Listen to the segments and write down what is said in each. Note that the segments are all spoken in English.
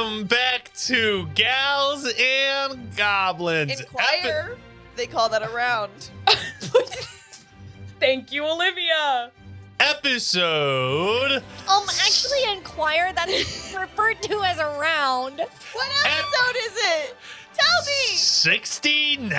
Welcome back to Gals and Goblins. Inquire. They call that a round. Thank you, Olivia. Episode. Actually, Inquire, that's referred to as a round. What episode is it? Tell me. 69.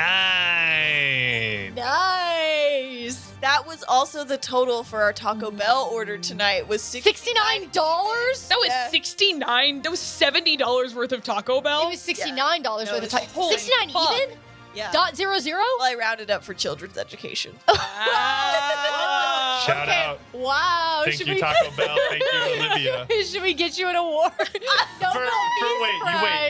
Nice. That was also the total for our Taco Bell order tonight. Was $69? That was Yeah. $69. That was $70 worth of Taco Bell. It was $69 No, worth of it's time. holy 69 fuck. even? Yeah. .00? Well, I rounded up for children's education. Ah. Shout out. Wow. Thank Should you, we- Taco Bell. Thank you, Olivia. Should we get you an award? No,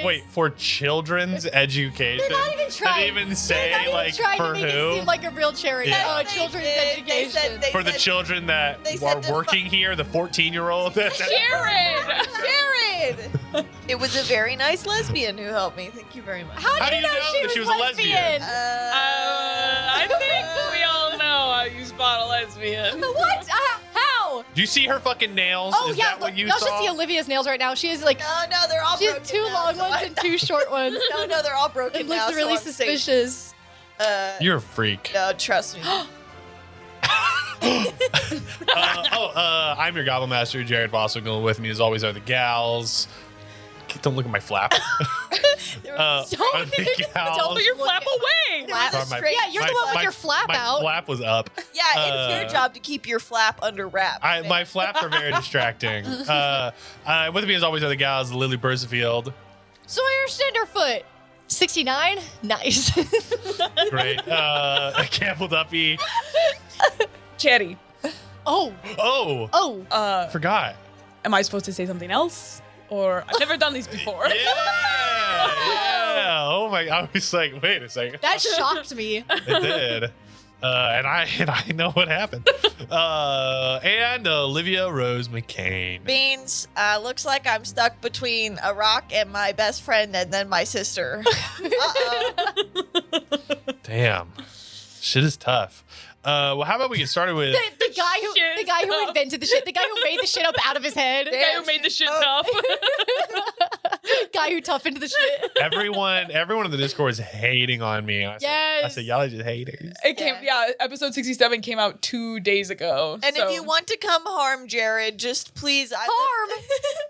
Wait. For children's education. They're not even trying. They didn't even say They're not even like trying for to make who. it seem like a real charity. Yeah. Oh, They children's did. education. For the children that they are said to working here, the 14-year-old. Jared! Jared! It was a very nice lesbian who helped me. Thank you very much. How do you know that she was a lesbian? I think we all know how you spot a lesbian. What? How? Do you see her fucking nails? Oh, Is yeah. that what you y'all saw? should see Olivia's nails right now. She has like, No, they're all she has broken two now, long so ones I- and two short ones. No, they're all broken It now. looks really so I'm safe. suspicious. You're a freak. No, trust me. I'm your Goblin Master, Jared Vossignol. With me, as always, are the gals. Don't look at my flap. There Are was the Don't gals. put your Look flap at- away. there was a Sorry, my- straight- Yeah, you're the one with your flap my out. flap was up. Yeah, it's your job to keep your flap under wraps. man. My flaps are very distracting. With me, as always, are the gals, Lily Persifield. Sawyer Cinderfoot. 69? Nice. Great. Campbell Duffy. Cherry. Oh. Oh, forgot. Am I supposed to say something else? Or I've never done these before. Yeah. Oh my! I was like, wait a second. That shocked me. It did. And I know what happened. And Olivia Rose McCain. Beans, looks like I'm stuck between a rock and my best friend and then my sister. Damn. Shit is tough. Well, how about we get started with The guy who invented the shit, the guy who made the shit up out of his head, The guy who made the shit tough. guy who toughened the shit. everyone in the Discord is hating on me. I Yes. said, y'all are just haters. It came, episode 67 came out 2 days ago. And so- if you want to come harm Jared, just please. Harm?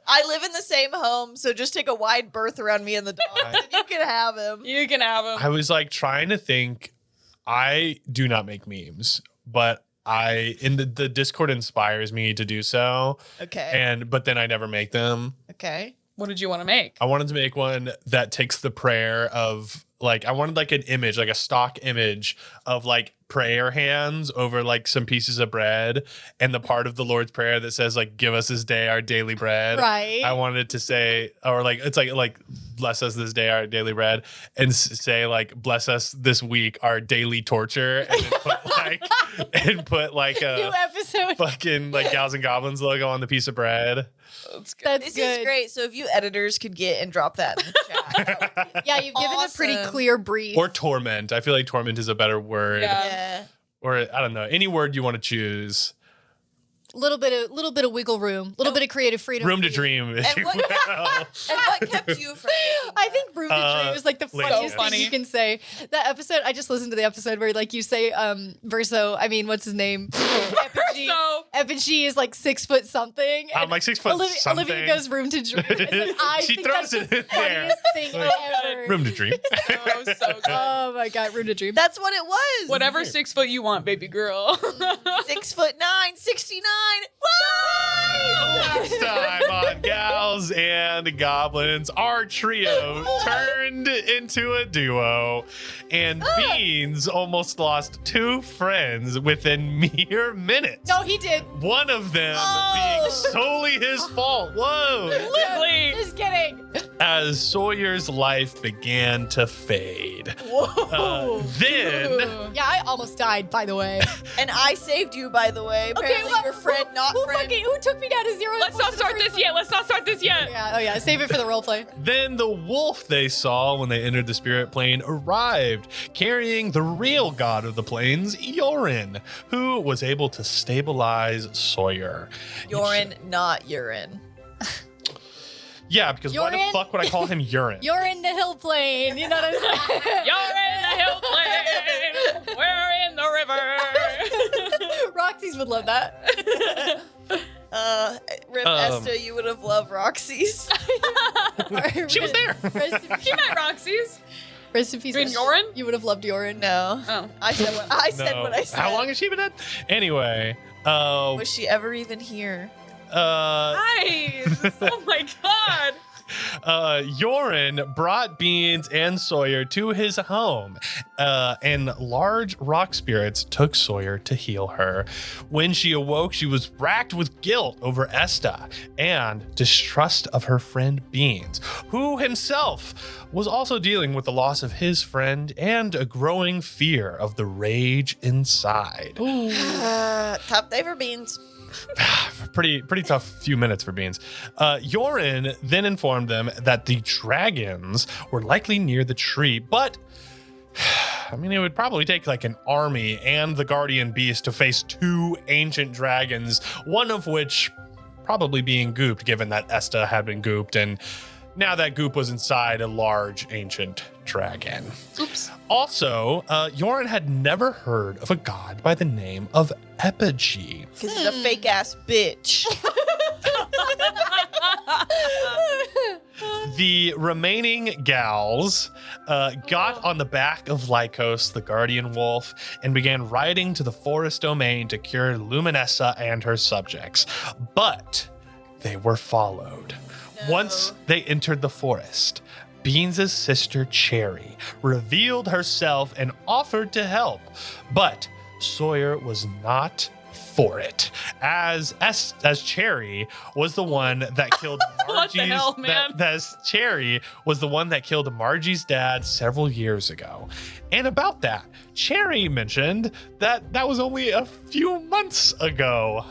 I live in the same home, so just take a wide berth around me and the dog, and you can have him. You can have him. I was like trying to think. I do not make memes, but the Discord inspires me to do so. Okay. But then I never make them. Okay. What did you want to make? I wanted to make one that takes the prayer of like, I wanted like an image, like a stock image of like prayer hands over like some pieces of bread and the part of the Lord's Prayer that says like, give us this day our daily bread. Right. I wanted to say, or like, it's like bless us this day our daily bread and say like, bless us this week our daily torture and then put like New a episode. fucking like Gals and Goblins logo on the piece of bread. That's good. That's This good. is great. So if you editors could get and drop that in the chat. that would be Yeah, you've given a pretty Awesome. clear brief. Or torment. I feel like torment is a better word. Yeah. Yeah. Or I don't know, any word you want to choose. little bit of wiggle room, little bit of creative freedom. Room to for you. dream, if And you what- will. And what kept you from making I think room to dream is like the lazy. funniest So thing funny. you can say. That episode, I just listened to the episode where like you say Verso. I mean, what's his name? So Epig is like 6 foot something. I'm and like 6 foot something. Olivia goes room to dream. And then I She think throws that's it the in there. funniest thing Like, ever. Room to dream. that was so good. Oh my god, room to dream. That's what it was. Whatever 6 foot you want, baby girl. 6'9", 69. Last time on Gals and Goblins, our trio turned into a duo, and Beans almost lost 2 friends within mere minutes. No, he did. One of them Oh. being solely his fault. Whoa. Literally. Just kidding. As Sawyer's life began to fade. Whoa. Then Yeah, I almost died, by the way. And I saved you, by the way. Apparently well, your friend, not who friend. Who took me down to 0? Let's not start this yet. Let's not start this yet. Yeah, oh yeah, save it for the roleplay. Then the wolf they saw when they entered the spirit plane arrived, carrying the real god of the plains, Yorin, who was able to stabilize Sawyer. Urine, not urine. Yeah, because why the Urine? fuck would I call him urine? You're in the hill plane. You know what I'm saying? You're in the hill plain. We're in the river. Roxy's would love that. Rip Esta, you would have loved Roxy's. She was there. She met Roxy's. Rest in peace. You mean Yorin? You would have loved Yorin. No. Oh. I said what I said. No. What I said. How long has she been dead? Anyway, Was she ever even here? Nice. Oh my god. Yorin brought Beans and Sawyer to his home, and large rock spirits took Sawyer to heal her. When she awoke, she was racked with guilt over Esta and distrust of her friend Beans, who himself was also dealing with the loss of his friend and a growing fear of the rage inside. Top day for Beans. Pretty tough few minutes for Beans. Yorin then informed them that the dragons were likely near the tree, but I mean, it would probably take like an army and the guardian beast to face two ancient dragons, one of which probably being gooped, given that Esta had been gooped, and now that goop was inside a large ancient dragon. Oops. Also, Yorin had never heard of a god by the name of Epigee. Because he's a fake ass bitch. The remaining gals got on the back of Lycos, the guardian wolf, and began riding to the forest domain to cure Luminessa and her subjects. But they were followed. Once they entered the forest, Beans' sister Cherry revealed herself and offered to help, but Sawyer was not for it, as Cherry was the one that killed What the hell, man? Cherry was the one that killed Margie's dad several years ago. And about that, Cherry mentioned that was only a few months ago,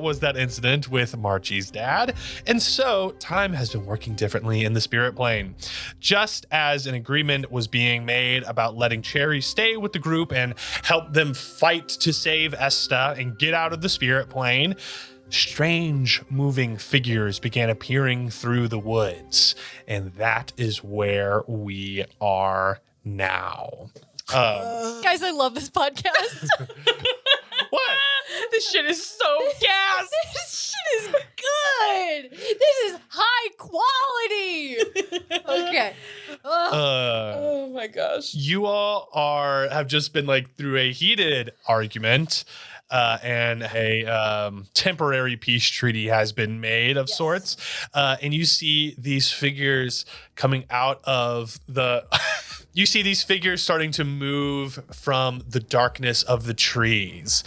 was that incident with Margie's dad. And so time has been working differently in the spirit plane. Just as an agreement was being made about letting Cherry stay with the group and help them fight to save Esta and get out of the spirit plane, strange moving figures began appearing through the woods. And that is where we are now. Guys, I love this podcast. What? This shit is so gas. This shit is good. This is high quality. Okay. Oh my gosh. You all have just been like through a heated argument, and a temporary peace treaty has been made of sorts, and you see these figures coming out of the. You see these figures starting to move from the darkness of the trees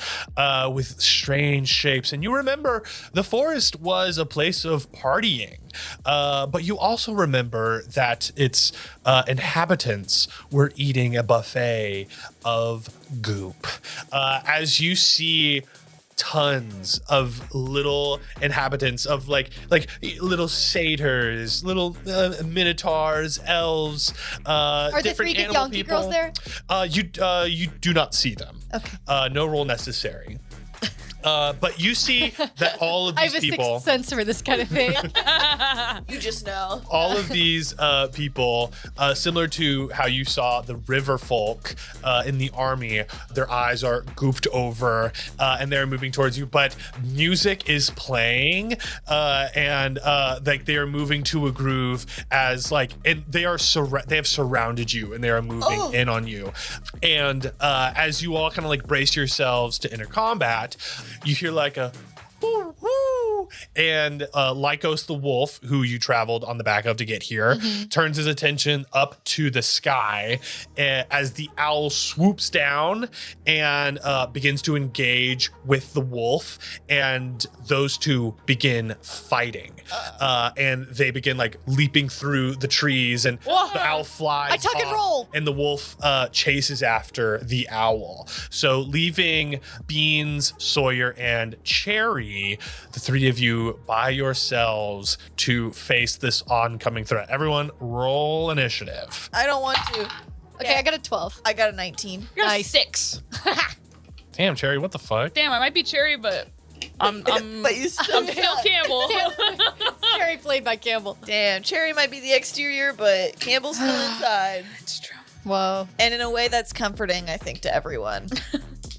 with strange shapes. And you remember the forest was a place of partying, but you also remember that its inhabitants were eating a buffet of goop. As you see tons of little inhabitants of like little satyrs, little minotaurs, elves, Are the different three animal Githyanki people. girls there? You do not see them. Okay. No roll necessary. But you see that all of I these have a people, sixth sense for this kind of thing. You just know. all of these people, similar to how you saw the river folk in the army, their eyes are gooped over and they're moving towards you, but music is playing and like they are moving to a groove as like, and they have surrounded you and they are moving in on you. And as you all kind of like brace yourselves to enter combat, you hear like a woo woo, and Lycos the wolf, who you traveled on the back of to get here, turns his attention up to the sky as the owl swoops down and begins to engage with the wolf, and those two begin fighting. And they begin like leaping through the trees, and the owl flies. I tuck and off, roll. and the wolf chases after the owl. So leaving Beans, Sawyer, and Cherry, the three of you by yourselves to face this oncoming threat. Everyone, roll initiative. I don't want to. Okay, I got a 12. I got a 19. You're Nice. 6. Damn, Cherry, what the fuck? Damn, I might be Cherry, but I'm But you still Phil Campbell. Cherry plays played by Campbell. Damn, Cherry might be the exterior, but Campbell's still inside. It's true. Whoa. And in a way that's comforting, I think, to everyone.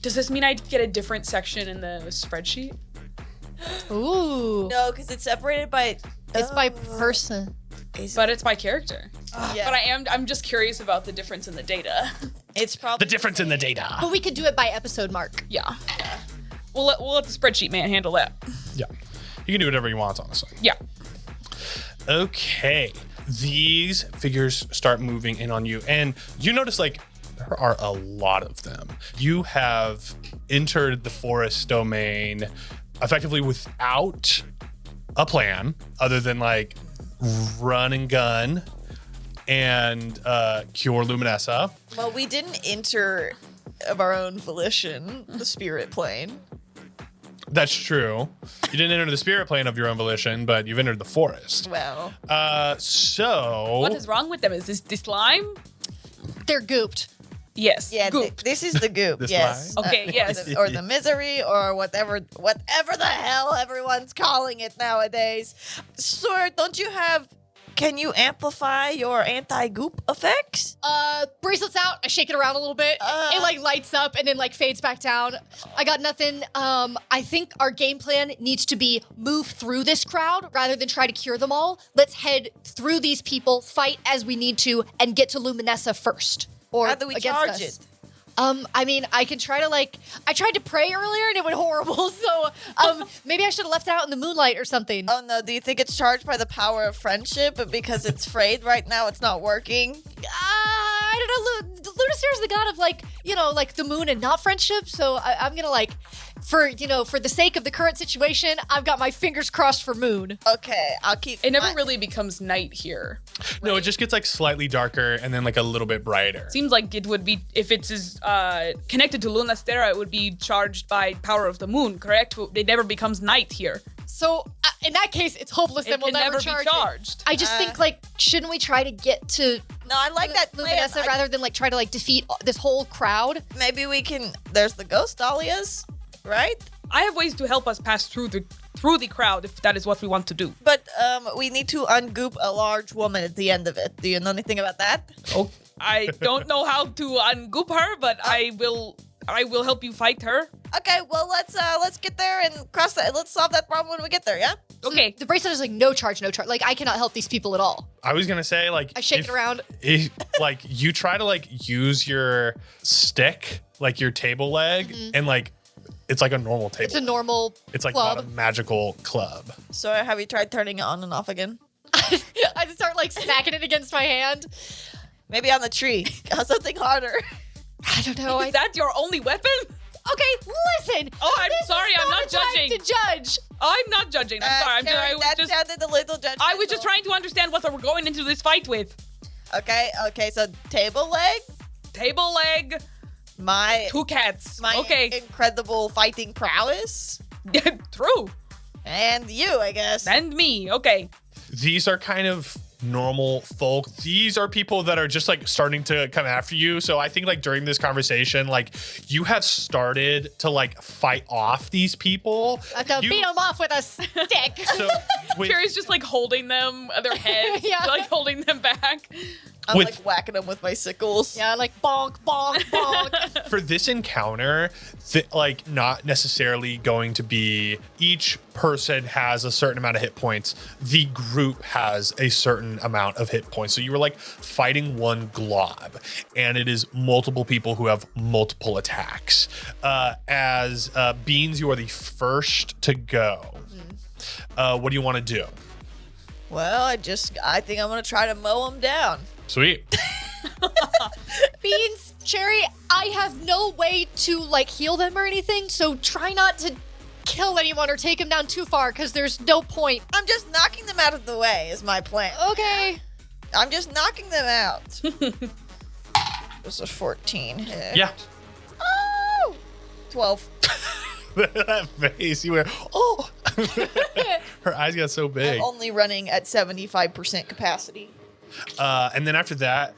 Does this mean I get a different section in the spreadsheet? Ooh. No, because it's separated by... It's by person. But it's by character. Yeah. But I'm just curious about the difference in the data. It's probably... The difference in the data. But we could do it by episode mark. Yeah. We'll let the spreadsheet man handle that. Yeah. You can do whatever you want, honestly. Yeah. Okay. These figures start moving in on you, and you notice like there are a lot of them. You have entered the forest domain effectively without a plan other than like run and gun and cure Luminessa. Well, we didn't enter of our own volition the spirit plane. That's true. You didn't enter the spirit plane of your own volition, but you've entered the forest. Well, So What is wrong with them? Is this slime? They're gooped. Yes. yeah, Goop. this is the goop. This Yes. line? Okay, yes. Or the misery, or whatever the hell everyone's calling it nowadays. Sir, don't you have? Can you amplify your anti-goop effects? Bracelet's out. I shake it around a little bit. It like lights up and then like fades back down. I got nothing. I think our game plan needs to be move through this crowd rather than try to cure them all. Let's head through these people, fight as we need to, and get to Luminessa first. Or How do we against charge us. it? I mean, I can try to I tried to pray earlier and it went horrible. So, maybe I should have left it out in the moonlight or something. Oh no, do you think it's charged by the power of friendship, but because it's frayed right now, it's not working? I don't know. Lunaster is the god of like the moon and not friendship. So I'm gonna for the sake of the current situation, I've got my fingers crossed for moon. Okay, I'll keep. It never really becomes night here. No, it just gets like slightly darker and then like a little bit brighter. Seems like it would be, if it's connected to Luna Stera, it would be charged by power of the moon, correct? It never becomes night here. So in that case, it's hopeless It and we'll can never be charge it. charged. I just think shouldn't we try to get to No, I like that plan. Luminessa rather than try to defeat this whole crowd? Maybe we can. There's the ghost dahlias, right? I have ways to help us pass through the crowd if that is what we want to do. But we need to ungoop a large woman at the end of it. Do you know anything about that? Oh, I don't know how to ungoop her, but I will help you fight her. Okay, well let's get there and cross that. Let's solve that problem when we get there. Yeah. Okay. The bracelet is no charge. Like I cannot help these people at all. I was gonna say I shake it around. If, you try to use your stick, like your table leg, and it's like a normal table. It's a normal It's like club. not a magical club. So have you tried turning it on and off again? I just start smacking it against my hand. Maybe on the tree. Something harder. I don't know. Is that your only weapon? Okay, listen. Oh, I'm This sorry, is I'm not a time judging. to judge. I'm not judging. I'm sorry. Karen, that sounded a little judgmental. I was just trying to understand what we're going into this fight with. Okay, so table leg, Table leg, my 2 cats. my Okay. incredible fighting prowess, True. and you, I guess. And me. Okay. These are kind of normal folk. These are people that are just starting to come after you. So I think during this conversation, you have started to fight off these people. I have to beat them off with a stick. So with, Carrie's just holding them, their heads, Yeah. holding them back. I'm with- whacking them with my sickles. Yeah, bonk, bonk, bonk. for this encounter, not necessarily going to be each person has a certain amount of hit points. The group has a certain amount of hit points. So you were fighting one glob, and it is multiple people who have multiple attacks. As Beans, you are the first to go. What do you want to do? Well, I think I'm gonna try to mow them down. Sweet. Beans, Cherry, I have no way to heal them or anything, so try not to kill anyone or take them down too far, because there's no point. I'm just knocking them out of the way is my plan. Okay. I'm just knocking them out. This is 14 hit. Yeah. Oh! 12. That face, you went, oh. Her eyes got so big. I'm only running at 75% capacity. And then after that,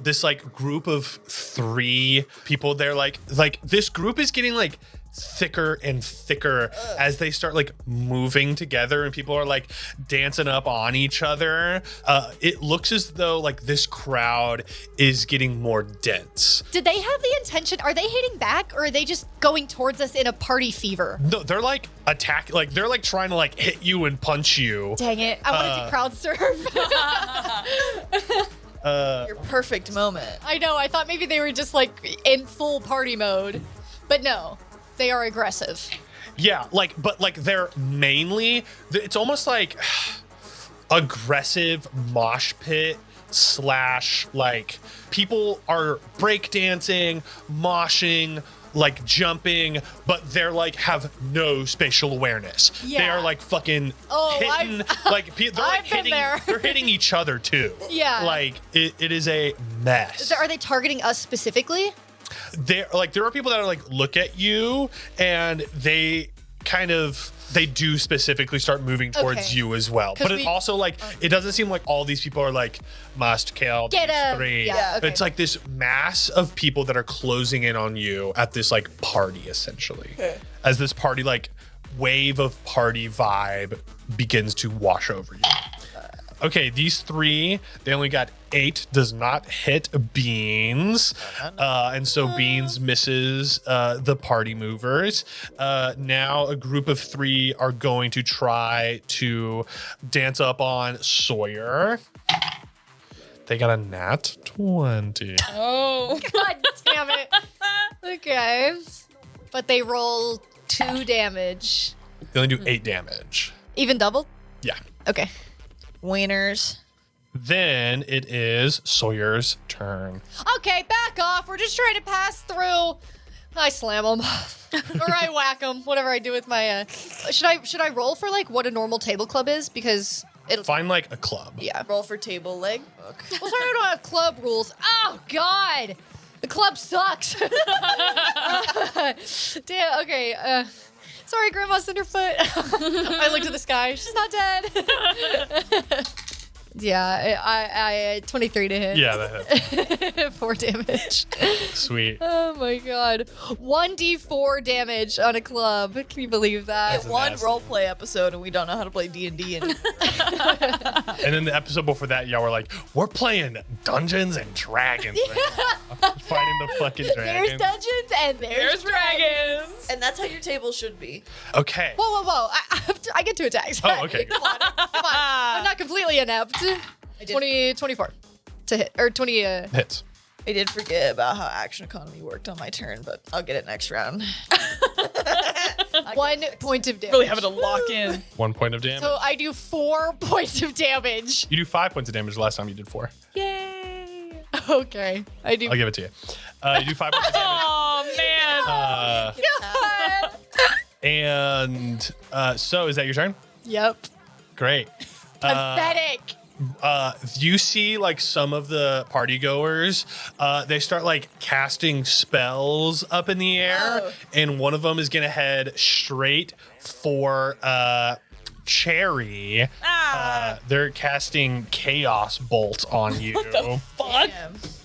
this group of 3 people, they're this group is getting thicker and thicker as they start like moving together and people are like dancing up on each other. It looks as though like this crowd is getting more dense. Did they have the intention? Are they hitting back, or are they just going towards us in a party fever? No, they're like like they're like trying to like hit you and punch you. Dang it! I wanted to crowd surf. Your perfect moment. I know. I thought maybe they were just like in full party mode, but no, they are aggressive. Yeah, like, but like they're mainly, it's almost like aggressive mosh pit / like people are breakdancing, moshing, like jumping, but they're like have no spatial awareness. Yeah. They are like fucking hitting, like they're like hitting, they're hitting each other too. Yeah. Like it is a mess. Are they targeting us specifically? There are people that are like look at you and they do specifically start moving towards you as well. But it also like it doesn't seem like all these people are like must kill Get these 'em. 3. Yeah, okay. It's like this mass of people that are closing in on you at this like party essentially. As this party like wave of party vibe begins to wash over you. Okay, these 3, they only got 8, does not hit Beans. And so Beans misses the party movers. Now a group of 3 are going to try to dance up on Sawyer. They got a nat 20. Oh. God damn it. Okay. But they roll 2 damage. They only do 8 damage. Even double? Yeah. Okay. Wieners. Then it is Sawyer's turn. Okay, back off. We're just trying to pass through. I slam them. Or I whack them. Whatever I do with my... Should I roll for like what a normal table club is? Because it'll... Find like a club. Yeah. Roll for table leg. Well, sorry, I don't have club rules. Oh, God. The club sucks. Damn, okay. Sorry, Grandma's Cinderfoot. I looked at the sky. She's not dead. Yeah, I 23 to hit. Yeah, that hit. 4 damage. Sweet. Oh my god. 1d4 damage on a club. Can you believe that? That's One nasty. roleplay episode and we don't know how to play D&D anymore. And then the episode before that, y'all were like, we're playing Dungeons and Dragons. Fighting the fucking There's dragons. dungeons and there's There's dragons. And that's how your table should be. Okay. Whoa. I get 2 attacks. Oh, okay. Come on. I'm not completely inept. 24 to hit. Or 20. Hits. I did forget about how action economy worked on my turn, but I'll get it next round. 1 point of damage. Really having to lock in. 1 point of damage. So I do 4 points of damage. You do 5 points of damage. Last time you did 4. Yay. Okay. I do. I'll give it to you. You do 5 points of damage. Oh, man. And so is that your turn? Yep. Great. Pathetic. You see like some of the party goers, they start like casting spells up in the air, and one of them is gonna head straight for Cherry. They're casting Chaos Bolt on you. Fuck.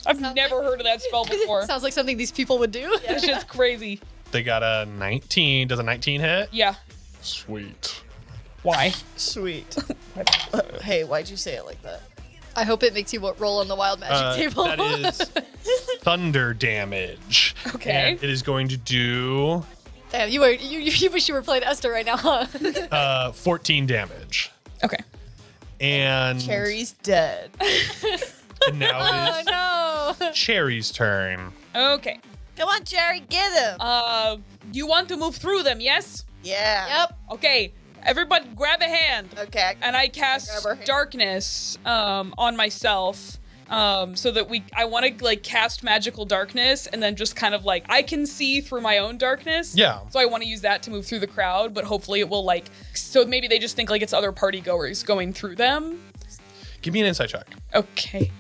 I've never heard of that spell before. Sounds like something these people would do. This shit's crazy. They got a 19. Does a 19 hit? Yeah. Sweet. Why? Sweet. Hey, why'd you say it like that? I hope it makes you roll on the wild magic table. That is thunder damage. Okay. And it is going to do Damn, you wish you were playing Esther right now, huh? 14 damage. Okay. And Cherry's dead. and now it is no. Cherry's turn. Okay. Come on, Cherry, get him. You want to move through them, yes? Yeah. Yep. Okay. Everybody grab a hand. Okay. And I Grab cast her hand. darkness on myself. So that I want to like cast magical darkness and then just kind of like I can see through my own darkness. Yeah. So I want to use that to move through the crowd, but hopefully it will like so maybe they just think like it's other party goers going through them. Give me an insight check. Okay.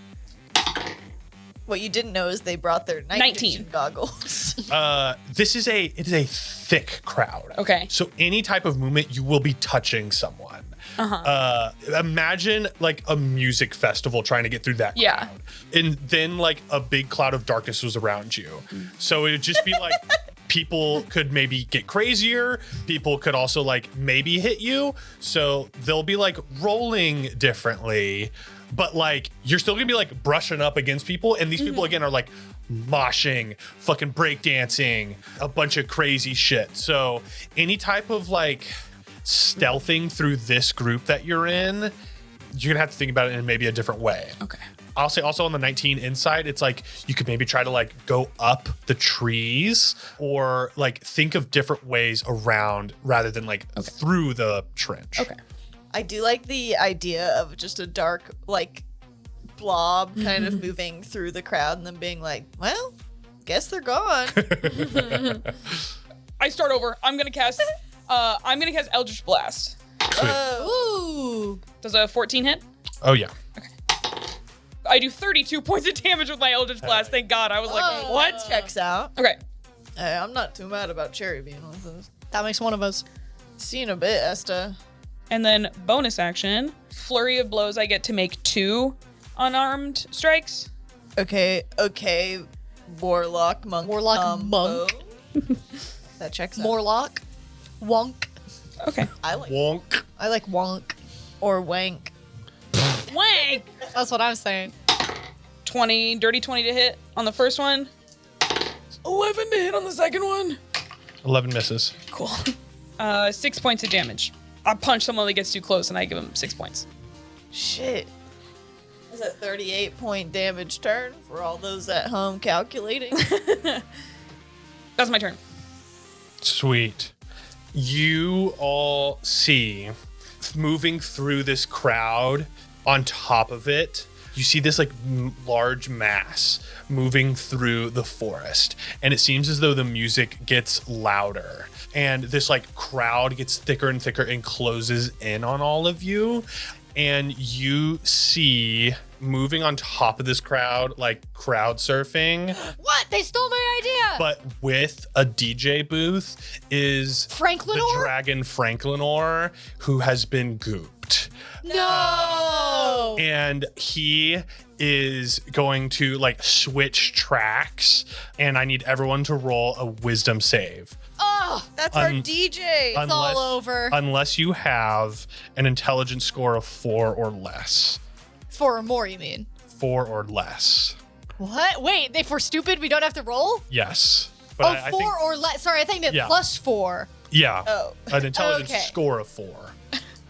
What you didn't know is they brought their night 19. vision goggles. It is a thick crowd. Okay. So any type of movement, you will be touching someone. Imagine like a music festival trying to get through that Yeah. crowd. And then like a big cloud of darkness was around you. So it would just be like people could maybe get crazier. People could also like maybe hit you. So they'll be like rolling differently, but like you're still gonna be like brushing up against people. And these people again are like moshing, fucking breakdancing, a bunch of crazy shit. So any type of like stealthing through this group that you're in, you're gonna have to think about it in maybe a different way. Okay. I'll say also on the 19 inside, it's like you could maybe try to like go up the trees or like think of different ways around rather than like through the trench. Okay. I do like the idea of just a dark, like, blob kind of moving through the crowd and then being like, well, guess they're gone. I start over. I'm gonna cast Eldritch Blast. Ooh. Does a 14 hit? Oh yeah. I do 32 points of damage with my Eldritch Blast. Thank God. I was like, what? Checks out. Okay. Hey, I'm not too mad about Cherry being with us. That makes one of us. See you in a bit, Esta. And then bonus action, flurry of blows. I get to make 2 unarmed strikes. Okay, Warlock monk. Warlock monk. That checks out. Morlock. Wonk. Okay. I like Wonk. Wonk. or wank. Wank. That's what I'm saying. 20, dirty 20 to hit on the first one. 11 to hit on the second one. 11 misses. Cool. 6 points of damage. I punch someone that gets too close and I give them 6 points. Shit. Is a 38-point damage turn for all those at home calculating? That's my turn. Sweet. You all see moving through this crowd on top of it. You see this like large mass moving through the forest, and it seems as though the music gets louder and this like crowd gets thicker and thicker and closes in on all of you. And you see moving on top of this crowd, like crowd surfing, What? They stole my idea. but with a DJ booth, is Franklin the Orr? dragon Franklinor, who has been gooped. No. And he is going to like switch tracks, and I need everyone to roll a wisdom save. Oh, That's our DJ. it's all over. Unless you have an intelligence score of 4 or less. 4 or more, you mean? 4 or less. What? Wait, if we're stupid, we don't have to roll? Yes. But Oh, I 4 think, or less. Sorry, I thought you meant Yeah. plus 4. yeah. Oh. An intelligence Okay. score of 4.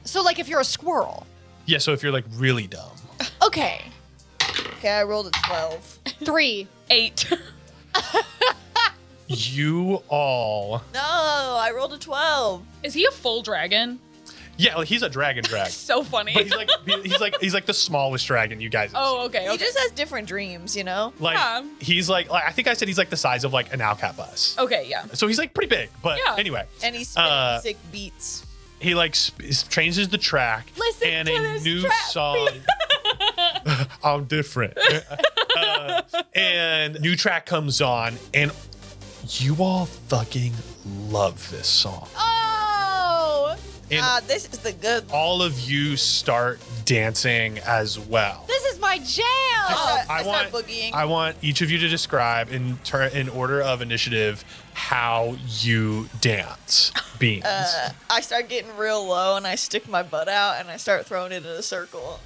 So, like, if you're a squirrel. Yeah, so if you're like really dumb. Okay. Okay, I rolled a 12. 3. 8. You all. No, I rolled a 12. Is he a full dragon? Yeah, like, he's a dragon. So funny. But he's like the smallest dragon you guys have Oh, okay. He just has different dreams, you know? Like Yeah. he's like I think I said he's like the size of like an Alcat bus. Okay, yeah. So he's like pretty big. But Yeah. anyway, And he's spinning Uh, sick beats. he like changes the track, Listen and to a this new trap song. I'm different. And new track comes on, and you all fucking love this song. Oh! And This is the good one. all of you start dancing as well. This is my jam! I start boogieing. I want each of you to describe in order of initiative how you dance. Beans. I start getting real low and I stick my butt out and I start throwing it in a circle.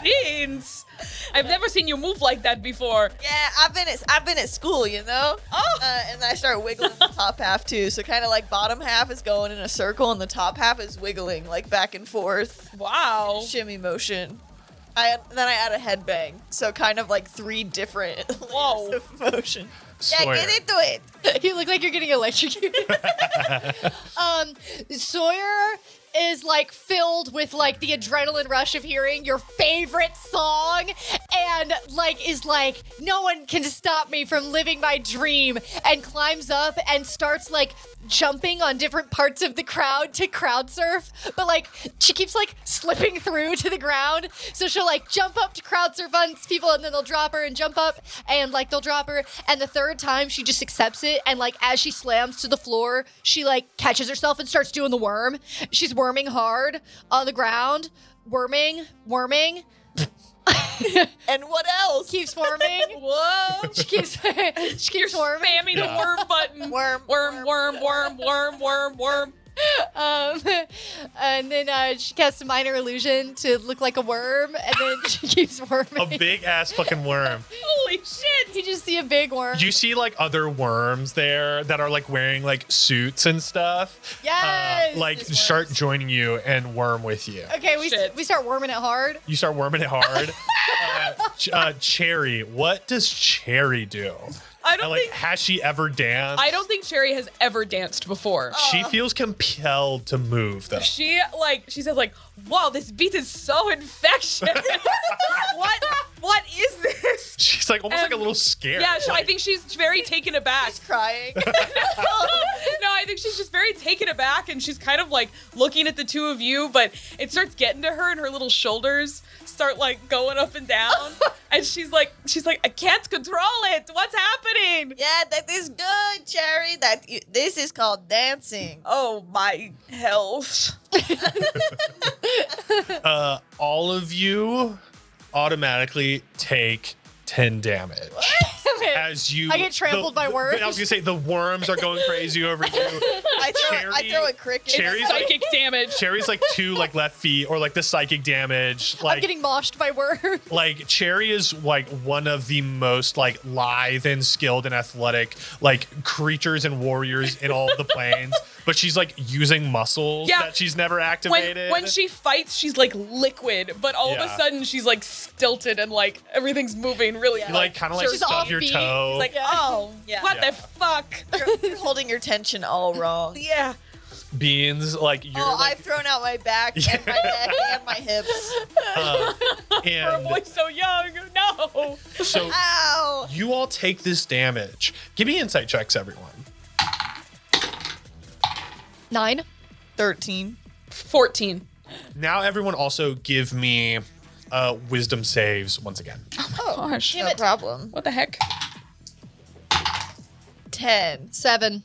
Beans! I've never seen you move like that before. Yeah, I've been at school, you know. Oh. And I start wiggling the top half too. So kind of like bottom half is going in a circle and the top half is wiggling like back and forth, Wow. shimmy motion. Then I add a headbang. So kind of like 3 different Whoa. layers of motion. Yeah, Sawyer. get into it. You look like you're getting electrocuted. Sawyer is like filled with like the adrenaline rush of hearing your favorite song and like is like, no one can stop me from living my dream, and climbs up and starts like jumping on different parts of the crowd to crowd surf, but like she keeps like slipping through to the ground, so she'll like jump up to crowd surf on people and then they'll drop her and jump up and like they'll drop her, and the third time she just accepts it, and like as she slams to the floor she like catches herself and starts doing the worm. She's worming hard on the ground, worming And what else? Keeps forming. Whoa. She keeps You're forming. spamming the worm button. Worm. Worm. And then she casts a minor illusion to look like a worm, and then she keeps worming. A big ass fucking worm. Holy shit. You just see a big worm. You see like other worms there that are like wearing like suits and stuff. Yes! Like These start worms. joining you and worm with you. Okay, Shit. we start worming it hard. You start worming it hard. Cherry, what does Cherry do? I don't Like, think has she ever danced? I don't think Cherry has ever danced before. She feels compelled to move though. She says like, "Wow, this beat is so infectious. what is this?" She's like almost like a little scared. Yeah, I Like, think she's very taken aback. Crying. No, I think she's just very taken aback, and she's kind of like looking at the two of you, but it starts getting to her, and her little shoulders start like going up and down, and she's like, "I can't control it. What's happening?" Yeah, that is good, Cherry. This is called dancing. Oh my health. all of you automatically take 10 damage. As you I get trampled by worms? I was gonna say the worms are going crazy over you. I throw a cricket. Cherry's like Psychic damage. Cherry's like 2 like left feet or like the psychic damage. I'm Like getting moshed by worms. like Cherry is like one of the most like lithe and skilled and athletic like creatures and warriors in all of the planes. But she's like using muscles Yeah. that she's never activated. When she fights, she's like liquid, but all of a Yeah. sudden she's like stilted and like everything's moving really you like kind of like She's stub your offbeat. toe. It's like, oh, Yeah. what Yeah. the fuck? You're holding your tension all wrong. Yeah. Beans, like you're Oh, like I've thrown out my back and my neck and my hips. For a and boy so young, no. so Ow! you all take this damage. Give me insight checks, everyone. 9. 13. 14. Now everyone also give me wisdom saves once again. Oh, Gosh. no problem. What the heck? 10. 7.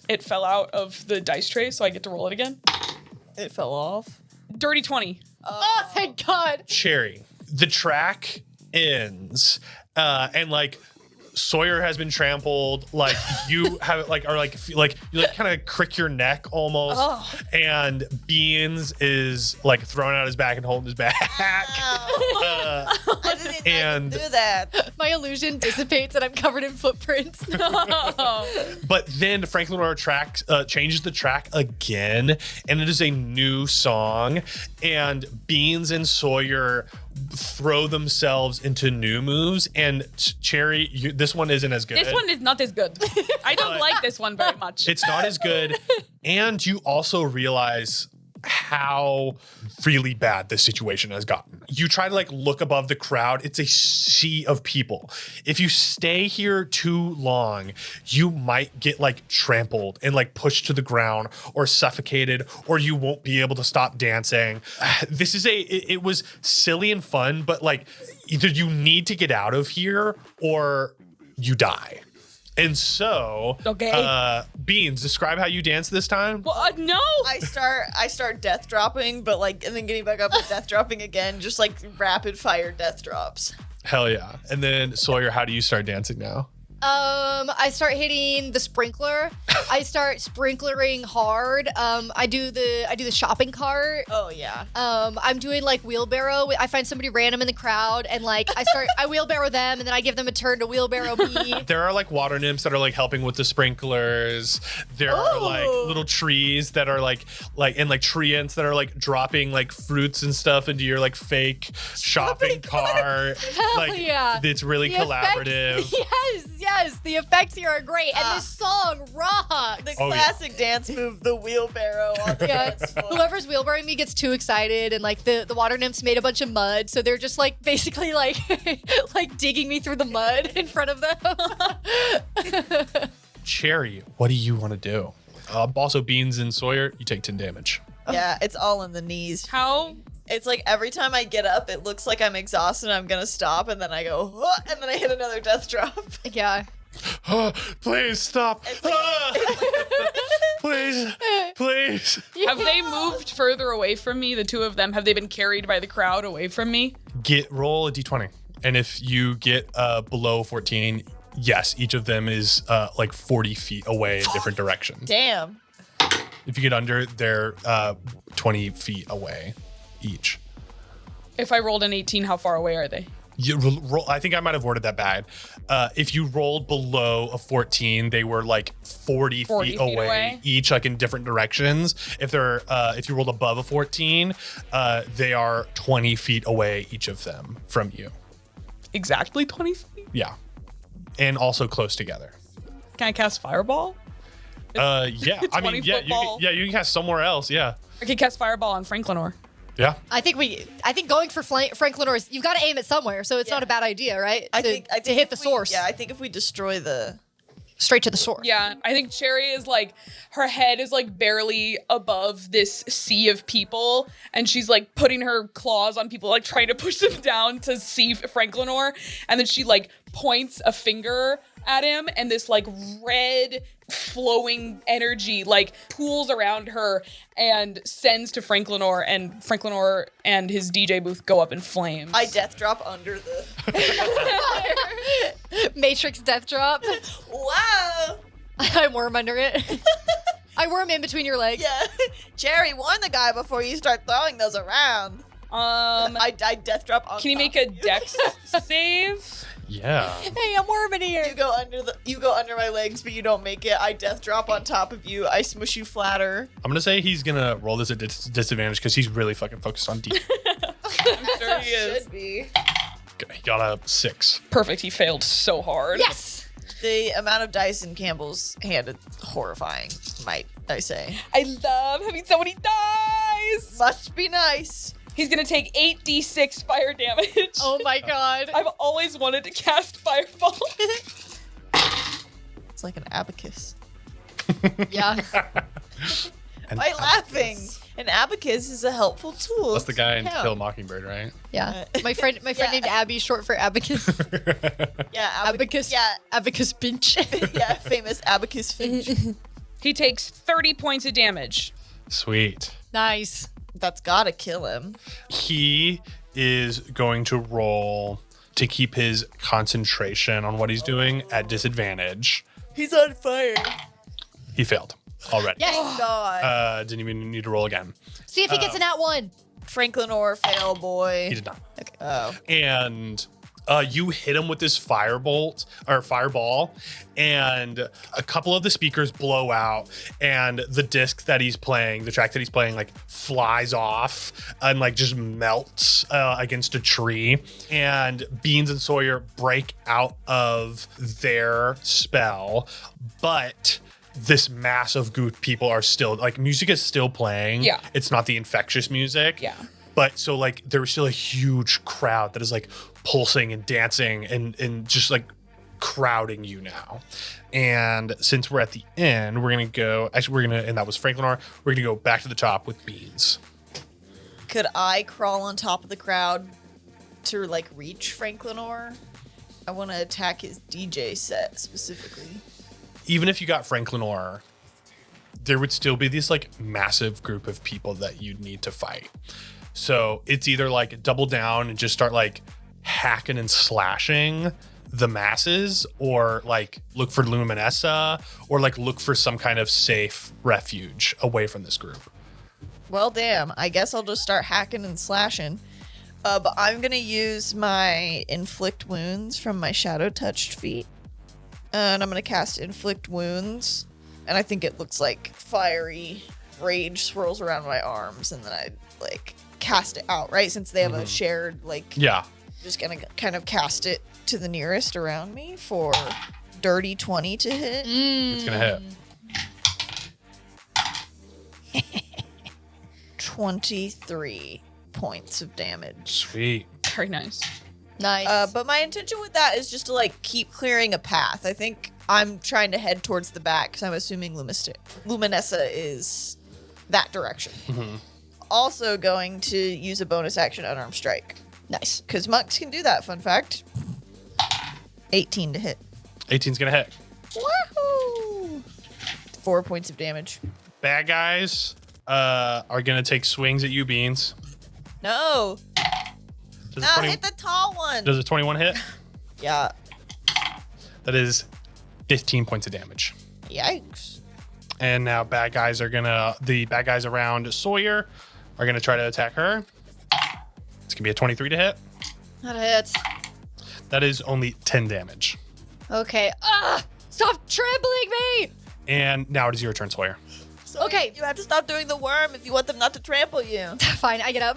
It fell out of the dice tray, so I get to roll it again. It fell off. Dirty 20. Oh, thank God. Cherry, the track ends, and like Sawyer has been trampled. Like you have like are like you like kind of crick your neck almost, and Beans is like throwing out his back and holding his back. I didn't and- do that. My illusion dissipates and I'm covered in footprints. But then Franklin Roar track changes the track again, and it is a new song. And Beans and Sawyer throw themselves into new moves. And Cherry, this one isn't as good. This one is not as good. I don't But- like this one very much. It's not as good. And you also realize how really bad this situation has gotten. You try to like look above the crowd. It's a sea of people. If you stay here too long, you might get like trampled and like pushed to the ground or suffocated, or you won't be able to stop dancing. This is it was silly and fun, but like either you need to get out of here or you die. And so, Okay. Beans, describe how you dance this time. Well, no. I start death dropping, but like, and then getting back up and death dropping again, just like rapid fire death drops. Hell yeah. And then Sawyer, how do you start dancing now? I start hitting the sprinkler. I start sprinklering hard. I do the shopping cart. Oh yeah. I'm doing like wheelbarrow. I find somebody random in the crowd and like I wheelbarrow them and then I give them a turn to wheelbarrow me. There are like water nymphs that are like helping with the sprinklers. There are like Oh. little trees that are like and like tree ants that are like dropping like fruits and stuff into your like fake shopping cart. Hell Like yeah. it's really The collaborative. Effects, yes, the effects here are great, and this song rocks. The Oh, yeah. classic dance move, the wheelbarrow on the Yeah, dance floor. whoever's wheelbarrowing me gets too excited, and like the water nymphs made a bunch of mud, so they're just like basically like like digging me through the mud in front of them. Cherry, what do you want to do? Also, Beans and Sawyer, you take 10 damage. Yeah, it's all in the knees. How? It's like every time I get up, it looks like I'm exhausted and I'm gonna stop, and then I go, "Huh," and then I hit another death drop. Yeah. Please stop. It's like- Please. Please. Have they moved further away from me? The two of them, have they been carried by the crowd away from me? Roll a d20. And if you get below 14, yes, each of them is like 40 feet away in different directions. Damn. If you get under, they're 20 feet away each. If I rolled an 18, how far away are they? You roll, I think I might have worded that bad. If you rolled below a 14, they were like 40 feet away each, like in different directions. If you rolled above a 14, they are 20 feet away, each of them from you. Exactly 20 feet? Yeah. And also close together. Can I cast Fireball? Yeah. I mean, yeah, ball. you can cast somewhere else. Yeah. I can cast Fireball on Franklinor. Yeah. I think going for Franklin, or you've got to aim it somewhere, so it's not a bad idea, right? I think to hit the if source. Yeah, I think if we destroy the... Straight to the source. Yeah, I think Cherry is like, her head is like barely above this sea of people, and she's like putting her claws on people, like trying to push them down to see Franklinor, and then she like points a finger at him, and this like red flowing energy like pools around her and sends to Franklinor and his DJ booth go up in flames. I death drop under the... Matrix death drop. Wow. I worm under it. I worm in between your legs. Yeah. Jerry, warn the guy before you start throwing those around. I death drop on Can you top make a of you. dex save? Yeah. Hey, I'm worming here. You go under my legs, but you don't make it. I death drop on top of you. I smush you flatter. I'm going to say he's going to roll this at disadvantage because he's really fucking focused on D. There he is. Should be. He got a 6. Perfect, he failed so hard. Yes. The amount of dice in Campbell's hand is horrifying, might I say. I love having so many dice! Must be nice. He's gonna take 8d6 fire damage. Oh my god. I've always wanted to cast Fireball. It's like an abacus. Yeah. Why laughing? An abacus is a helpful tool. That's the guy in to count. Kill Mockingbird, right? Yeah. My friend Yeah. named Abby, short for Abacus. Yeah, Abacus. Yeah, Abacus Pinch. yeah, famous abacus finch. He takes 30 points of damage. Sweet. Nice. That's gotta kill him. He is going to roll to keep his concentration on what he's doing at disadvantage. He's on fire. He failed already. Yes. Oh God. Didn't even need to roll again. See if he gets an at one. Franklin or fail boy. He did not. Okay. Oh. And you hit him with this fireball, and a couple of the speakers blow out, and the disc that he's playing, the track that he's playing, like flies off and like just melts against a tree. And Beans and Sawyer break out of their spell, but this mass of goop people are still, like, music is still playing. Yeah. It's not the infectious music. Yeah. But so, like, there was still a huge crowd that is like pulsing and dancing and just like crowding you now. And since we're at the end, and that was Franklinor, we're gonna go back to the top with Beans. Could I crawl on top of the crowd to like reach Franklinor? I want to attack his DJ set specifically. Even if you got Franklinor, there would still be this like massive group of people that you'd need to fight. So it's either like double down and just start like hacking and slashing the masses, or like look for Luminessa, or like look for some kind of safe refuge away from this group. Well, damn. I guess I'll just start hacking and slashing. But I'm going to use my Inflict Wounds from my Shadow Touched feat. And I'm going to cast Inflict Wounds. And I think it looks like fiery rage swirls around my arms. And then I, like, cast it out, right? Since they have a shared, like... Yeah. Just going to kind of cast it to the nearest around me for dirty 20 to hit. It's gonna hit. 23 points of damage. Sweet. Very nice. Nice. But my intention with that is just to like keep clearing a path. I think I'm trying to head towards the back because I'm assuming Luminessa is that direction. Also going to use a bonus action unarmed strike Nice. because monks can do that. Fun fact. 18 to hit. 18's gonna hit. Woohoo! 4 points of damage. Bad guys are gonna take swings at you, Beans. No. Does Ah, hit the tall one. Does a 21 hit? Yeah. That is 15 points of damage. Yikes. And now the bad guys around Sawyer are gonna try to attack her. It's gonna be a 23 to hit. That hits. That is only 10 damage. Okay. Stop trampling me! And now it is your turn, Sawyer. So Okay. You have to stop doing the worm if you want them not to trample you. Fine, I get up.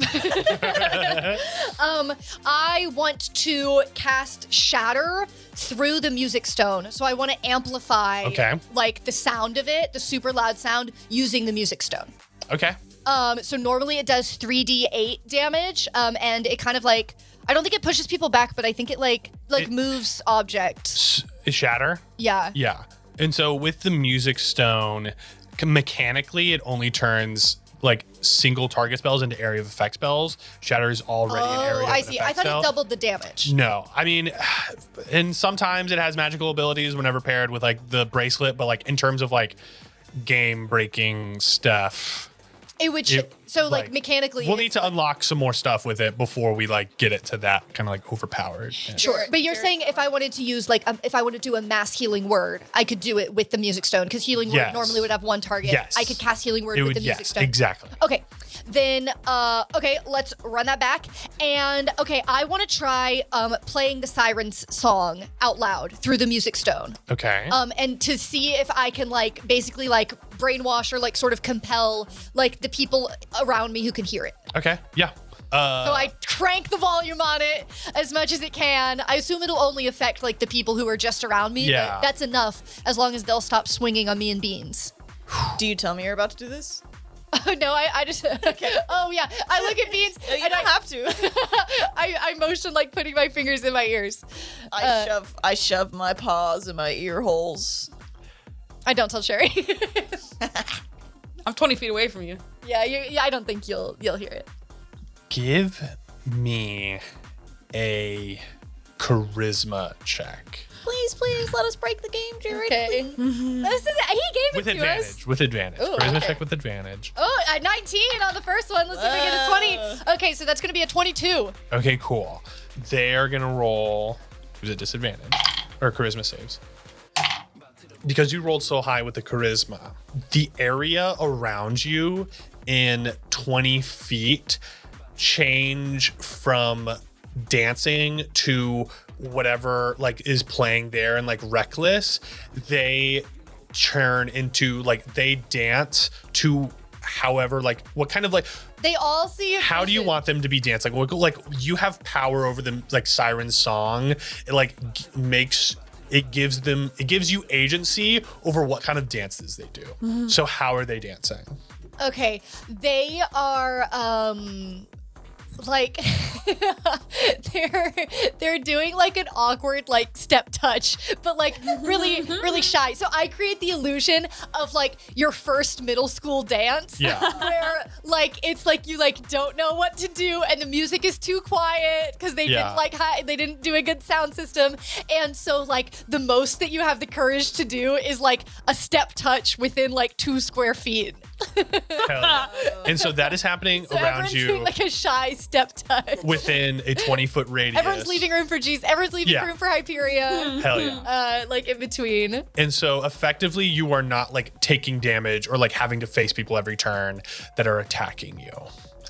I want to cast Shatter through the music stone. So I want to amplify like the sound of it, the super loud sound, using the music stone. Okay. So normally it does 3d8 damage, and it kind of like, I don't think it pushes people back, but I think it moves objects. Shatter? Yeah. Yeah. And so with the music stone, mechanically, it only turns like single target spells into area of effect spells. Shatter is already an area of I an see. effect I thought spell. it doubled the damage. No, I mean, and sometimes it has magical abilities whenever paired with like the bracelet, but like in terms of like game breaking stuff, mechanically, we'll need to unlock some more stuff with it before we like get it to that kind of like overpowered. Sure, but you're saying if I wanted to use if I wanted to do a mass healing word, I could do it with the music stone because healing word normally would have one target. Yes. I could cast healing word with the music stone. Exactly. Okay, then let's run that back. And I want to try playing the Siren's song out loud through the music stone. Okay. And to see if I can basically brainwash or sort of compel the people around me who can hear it. Okay. Yeah. So I crank the volume on it as much as it can. I assume it'll only affect the people who are just around me. Yeah. But that's enough as long as they'll stop swinging on me and Beans. Do you tell me you're about to do this? Oh, no, I just... Okay. Oh, yeah. I look at Beans No, you and don't have to. I motion putting my fingers in my ears. I shove my paws in my ear holes. I don't tell Sherry. I'm 20 feet away from you. Yeah, I don't think you'll hear it. Give me a charisma check. Please let us break the game, Jared. Okay. please. He gave With it to us. advantage. With advantage. Ooh, Charisma okay. check with advantage. Oh, a 19 on the first one. Let's see if we get a 20. Okay, so that's going to be a 22. Okay, cool. They're gonna roll. Who's at disadvantage? Or charisma saves. Because you rolled so high with the charisma, the area around you in 20 feet change from dancing to whatever is playing there and reckless. They turn into they dance to however what kind of They all see a how do you vision. want them to be dancing? You have power over them, Siren's song. It gives you agency over what kind of dances they do. Mm-hmm. So how are they dancing? Okay, they are they're doing an awkward step touch, but really really shy. So I create the illusion of your first middle school dance. Yeah. Where it's you don't know what to do and the music is too quiet because they they didn't do a good sound system, and so the most that you have the courage to do is a step touch within 2 square feet. Hell yeah. And so that is happening So around everyone's you doing a shy step touch. within a 20-foot radius. Everyone's leaving room for G's. Everyone's leaving Yeah. room for Hyperia. Hell yeah. In between. And so effectively you are not taking damage or having to face people every turn that are attacking you.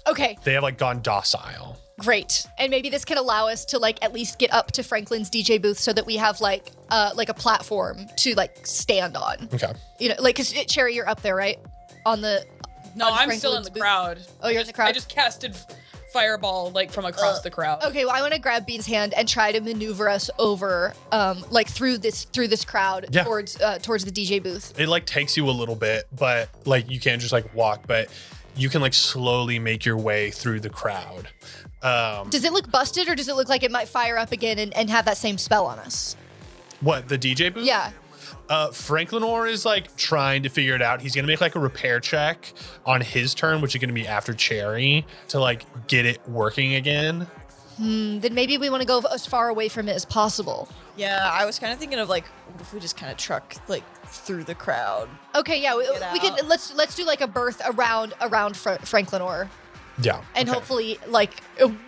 Okay, They have gone docile. great. And maybe this can allow us to at least get up to Franklin's DJ booth so that we have a platform to stand on. Okay. Because Cherry, you're up there, right? On the. No, on I'm still in Franklin's the booth? crowd. Oh, you're in the crowd? I just casted fireball from across the crowd. Okay, well, I want to grab Bean's hand and try to maneuver us over, through this crowd Yeah. towards the DJ booth. It takes you a little bit, but you can't just walk, but you can slowly make your way through the crowd. Does it look busted, or does it look like it might fire up again and have that same spell on us? What, the DJ booth? Yeah. Franklin Orr is trying to figure it out. He's gonna make a repair check on his turn, which is gonna be after Cherry, to get it working again. Then maybe we want to go as far away from it as possible. Yeah, I was kind of thinking of what if we just kind of truck through the crowd. Okay, yeah, we Get can out. let's do like a berth around Franklin Orr, Yeah. and okay. hopefully like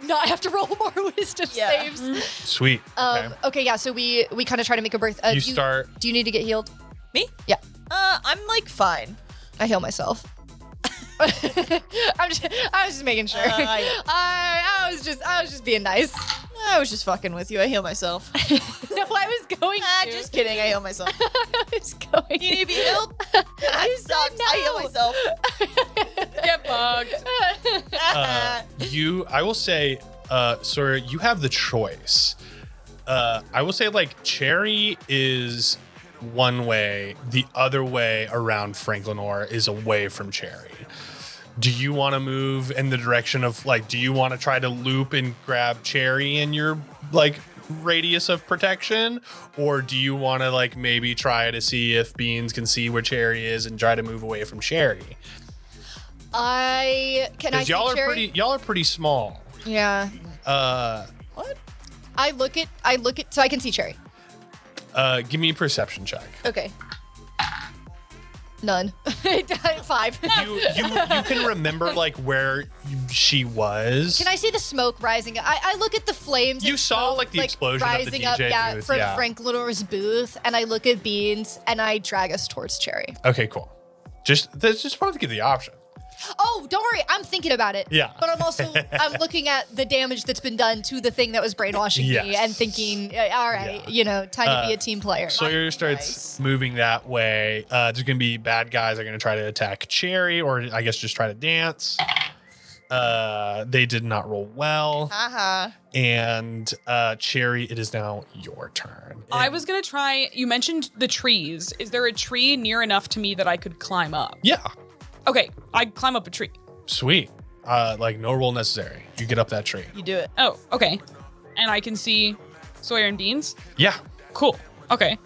not have to roll more wisdom Yeah. saves. Sweet. Okay. Okay, yeah. So we kind of try to make a berth. You start. Do you need to get healed? Me? Yeah, I'm like fine. I heal myself. I was just making sure. Yeah. I was just being nice. I was just fucking with you. I heal myself. No, I was going to. Just kidding. I heal myself. I was going. You need to be healed? I sucks. I heal myself. Get bugged. I will say, Sawyer, you have the choice. I will say, like, Cherry is one way, the other way around Franklin Orr is away from Cherry. Do you want to move in the direction of, like, do you want to try to loop and grab Cherry in your, like, radius of protection? Or do you want to, like, maybe try to see if Beans can see where Cherry is and try to move away from Cherry? Can I Because see Cherry? y'all are pretty small. Yeah. What? I look at so I can see Cherry. Give me a perception check. Okay. None. 5. You can remember, like, where she was. Can I see the smoke rising? I look at the flames. You and saw, smoke, like, the explosion of the rising DJ up, yeah, booth, from yeah. Franklin Orr's booth, and I look at Beans and I drag us towards Cherry. Okay, cool. Just wanted to give the option. Oh, don't worry, I'm thinking about it. Yeah. But I'm looking at the damage that's been done to the thing that was brainwashing me Yes. and thinking, all right, Yeah. Time to be a team player. Sawyer starts moving that way. There's going to be bad guys that are going to try to attack Cherry, or I guess just try to dance. They did not roll well. Haha. And Cherry, it is now your turn. I was gonna try. You mentioned the trees. Is there a tree near enough to me that I could climb up? Yeah. Okay, I climb up a tree. Sweet. Like, no roll necessary. You get up that tree. You do it. Oh, okay. And I can see Sawyer and Beans. Yeah. Cool. Okay.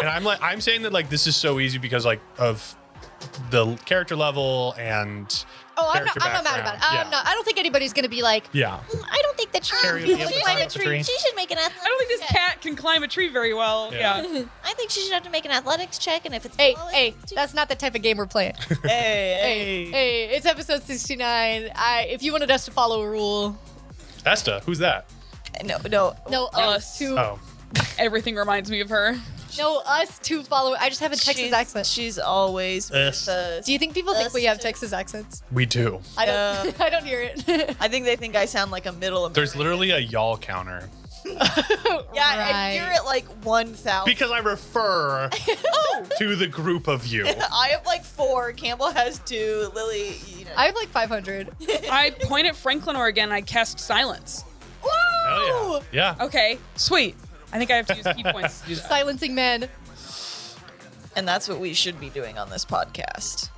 And I'm saying that, like, this is so easy because, like, of the character level and Oh, I'm not character mad about it. background. I don't think anybody's going to be like, Yeah. I don't think that Cherry she would be able to climb up the tree. She should make an I don't think this cat can climb a tree very well. Yeah. Yeah. I think she should have to make an athletics check, and if it's hey, that's not the type of game we're playing. hey, Hey, it's episode 69. If you wanted us to follow a rule, Esta, who's that? no, no, Us. Oh. Everything reminds me of her. no, us to follow. I just have a Texas she's, accent. She's always with us. Do you think people think we have Us. Texas accents? We do. I don't. I don't hear it. I think they think I sound like a middle American. There's literally a y'all counter. Yeah, Right. and you're at like 1,000. Because I refer to the group of you. I have like 4. Campbell has 2. Lily, you know. I have like 500. I point at Franklin Orr again. I cast silence. Oh, yeah. Yeah. Okay, sweet. I think I have to use key points to do that. Silencing men. And that's what we should be doing on this podcast.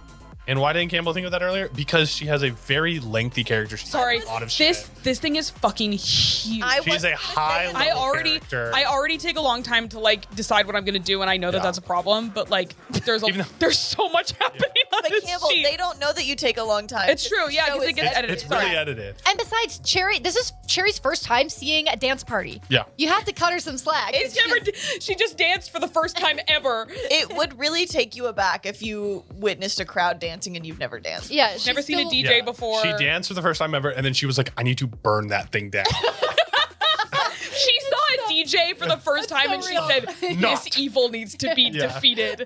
And why didn't Campbell think of that earlier? Because she has a very lengthy character. She's Sorry, a lot of this shit. this thing is fucking huge. She's a high I level already character. I already take a long time to like decide what I'm gonna do, and I know that Yeah. that's a problem. But like, Even though- there's so much happening on But this Campbell, sheet. they don't know that you take a long time. It's true, yeah, show because it is gets edited. It's Sorry. really edited. And besides, this is Cherry's first time seeing a dance party. Yeah. You have to cut her some slack. It's never. She just danced for the first time ever. It would really take you aback if you witnessed a crowd dancing and you've never danced. Yeah, she's Never seen a still- DJ Yeah. before. She danced for the first time ever, and then she was like, I need to burn that thing down. She saw a DJ for the first time, and she said, Not. "This evil needs to be Yeah. defeated."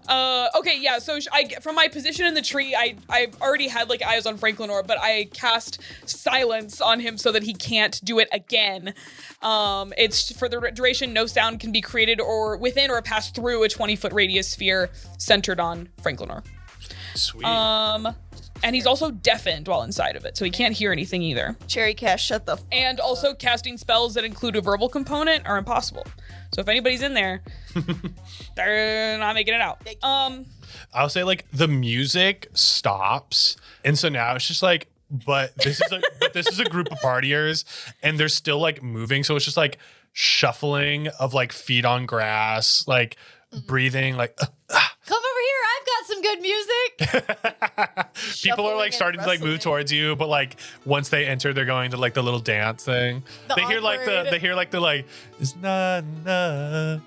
Okay, yeah. So from my position in the tree, I already had like eyes on Franklin Orr, but I cast silence on him so that he can't do it again. It's for the duration. No sound can be created or within or pass through a 20-foot radius sphere centered on Franklin Orr. Sweet. And he's also deafened while inside of it, so he can't hear anything either. Cherry Cash, shut the. And also casting spells that include a verbal component are impossible. So if anybody's in there, they're not making it out. I'll say, like, the music stops, and so now it's just like, but this is a group of partiers, and they're still like moving, so it's just like shuffling of like feet on grass, like breathing, like Come over here. I've got some good music. people are Shuffling like starting and to like move rustling. towards you, but like once they enter, they're going to like the little dance thing. The They hear like it's not enough.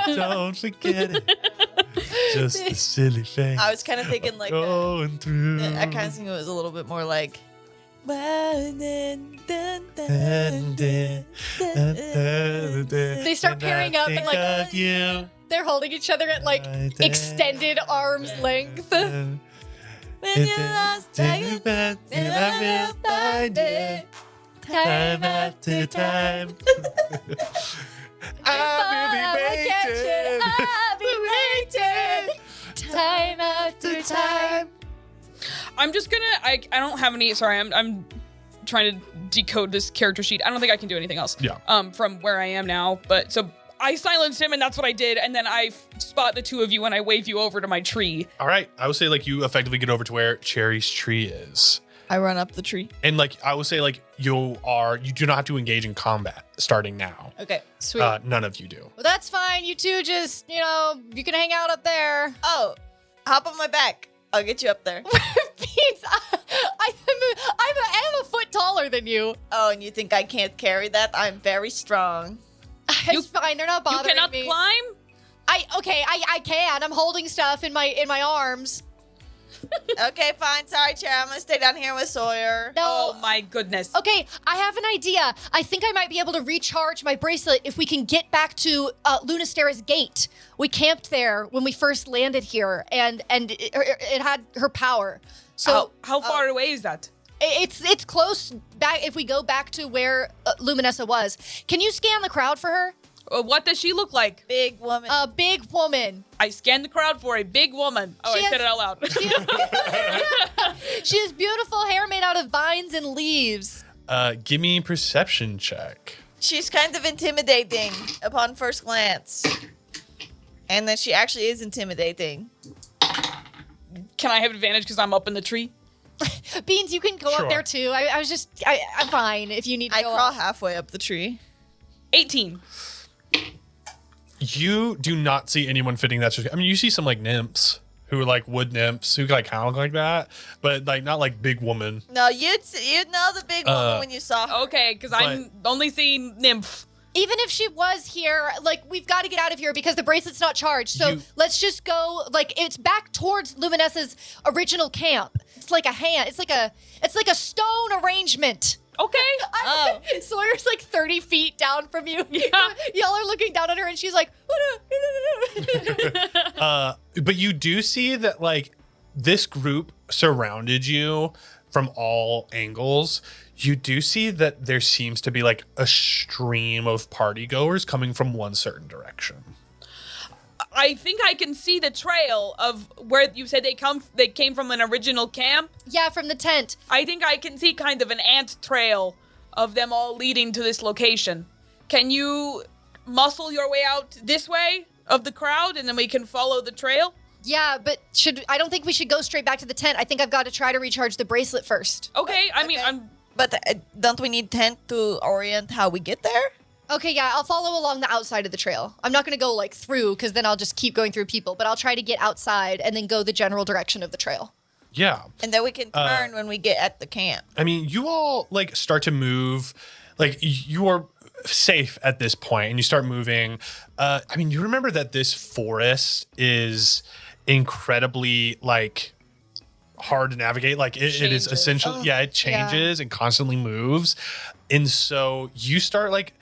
Don't forget it. Just a silly face. I was kind of thinking like going through. I kind of think it was a little bit more like. They They start pairing up and like they're holding each other at like extended arm's length. When you lost take it back, and I will find it time after time. I'll be waiting. Time after time. I'm just gonna. I don't have any. Sorry, I'm trying to decode this character sheet. I don't think I can do anything else. Yeah. From where I am now, but so I silenced him, and that's what I did. And then I spot the two of you, and I wave you over to my tree. All right, I would say like you effectively get over to where Cherry's tree is, I run up the tree. and like I would say like you do not have to engage in combat starting now. Okay. Sweet. None of you do. Well, that's fine. You two just, you can hang out up there. Oh, hop on my back. I'll get you up there. Beans, I am a foot taller than you. Oh, and you think I can't carry that? I'm very strong. It's fine. They're not You bothering cannot me. climb. I can. I'm holding stuff in my arms. Okay, fine. Sorry, Chair. I'm gonna stay down here with Sawyer. No. Oh my goodness. Okay, I have an idea. I think I might be able to recharge my bracelet if we can get back to Lunastera's gate. We camped there when we first landed here, and it had her power. So How far away is that? it's close back. If we go back to where Luminessa was, can you scan the crowd for her? What does she look like? Big woman. A big woman. I scanned the crowd for a big woman. Oh, She I said has- it out loud. She has beautiful hair made out of vines and leaves. Give me perception check. She's kind of intimidating upon first glance. And then she actually is intimidating. Can I have advantage because I'm up in the tree? Beans, you can go Sure. up there too. I'm fine if you need to I go crawl up. halfway up the tree. 18. You do not see anyone fitting that. I mean, you see some like nymphs who are like wood nymphs who like kind of look like that, but like not like big woman. No, you'd know the big woman when you saw her. Okay, because I'm only seeing nymph. Even if she was here, like, we've got to get out of here because the bracelet's not charged. So let's just go, like, it's back towards Luminessa's original camp. It's like a hand. It's like a stone arrangement. Okay. Sawyer's like 30 feet down from you. Yeah. Y'all are looking down at her and she's like, But you do see that like this group surrounded you from all angles. You do see that there seems to be like a stream of party goers coming from one certain direction. I think I can see the trail of where you said they came from an original camp. yeah, from the tent. I think I can see kind of an ant trail of them all leading to this location. Can you muscle your way out this way of the crowd and then we can follow the trail? Yeah, but I don't think we should go straight back to the tent. I think I've got to try to recharge the bracelet first. Okay, I mean, Okay. But don't we need tent to orient how we get there? Okay, yeah, I'll follow along the outside of the trail. I'm not going to go like through because then I'll just keep going through people, but I'll try to get outside and then go the general direction of the trail. Yeah. And then we can turn when we get at the camp. I mean, you all like start to move, like you are safe at this point and you start moving. I mean, you remember that this forest is incredibly like hard to navigate. Like it is Changes. essentially, it changes and constantly moves. And so you start like,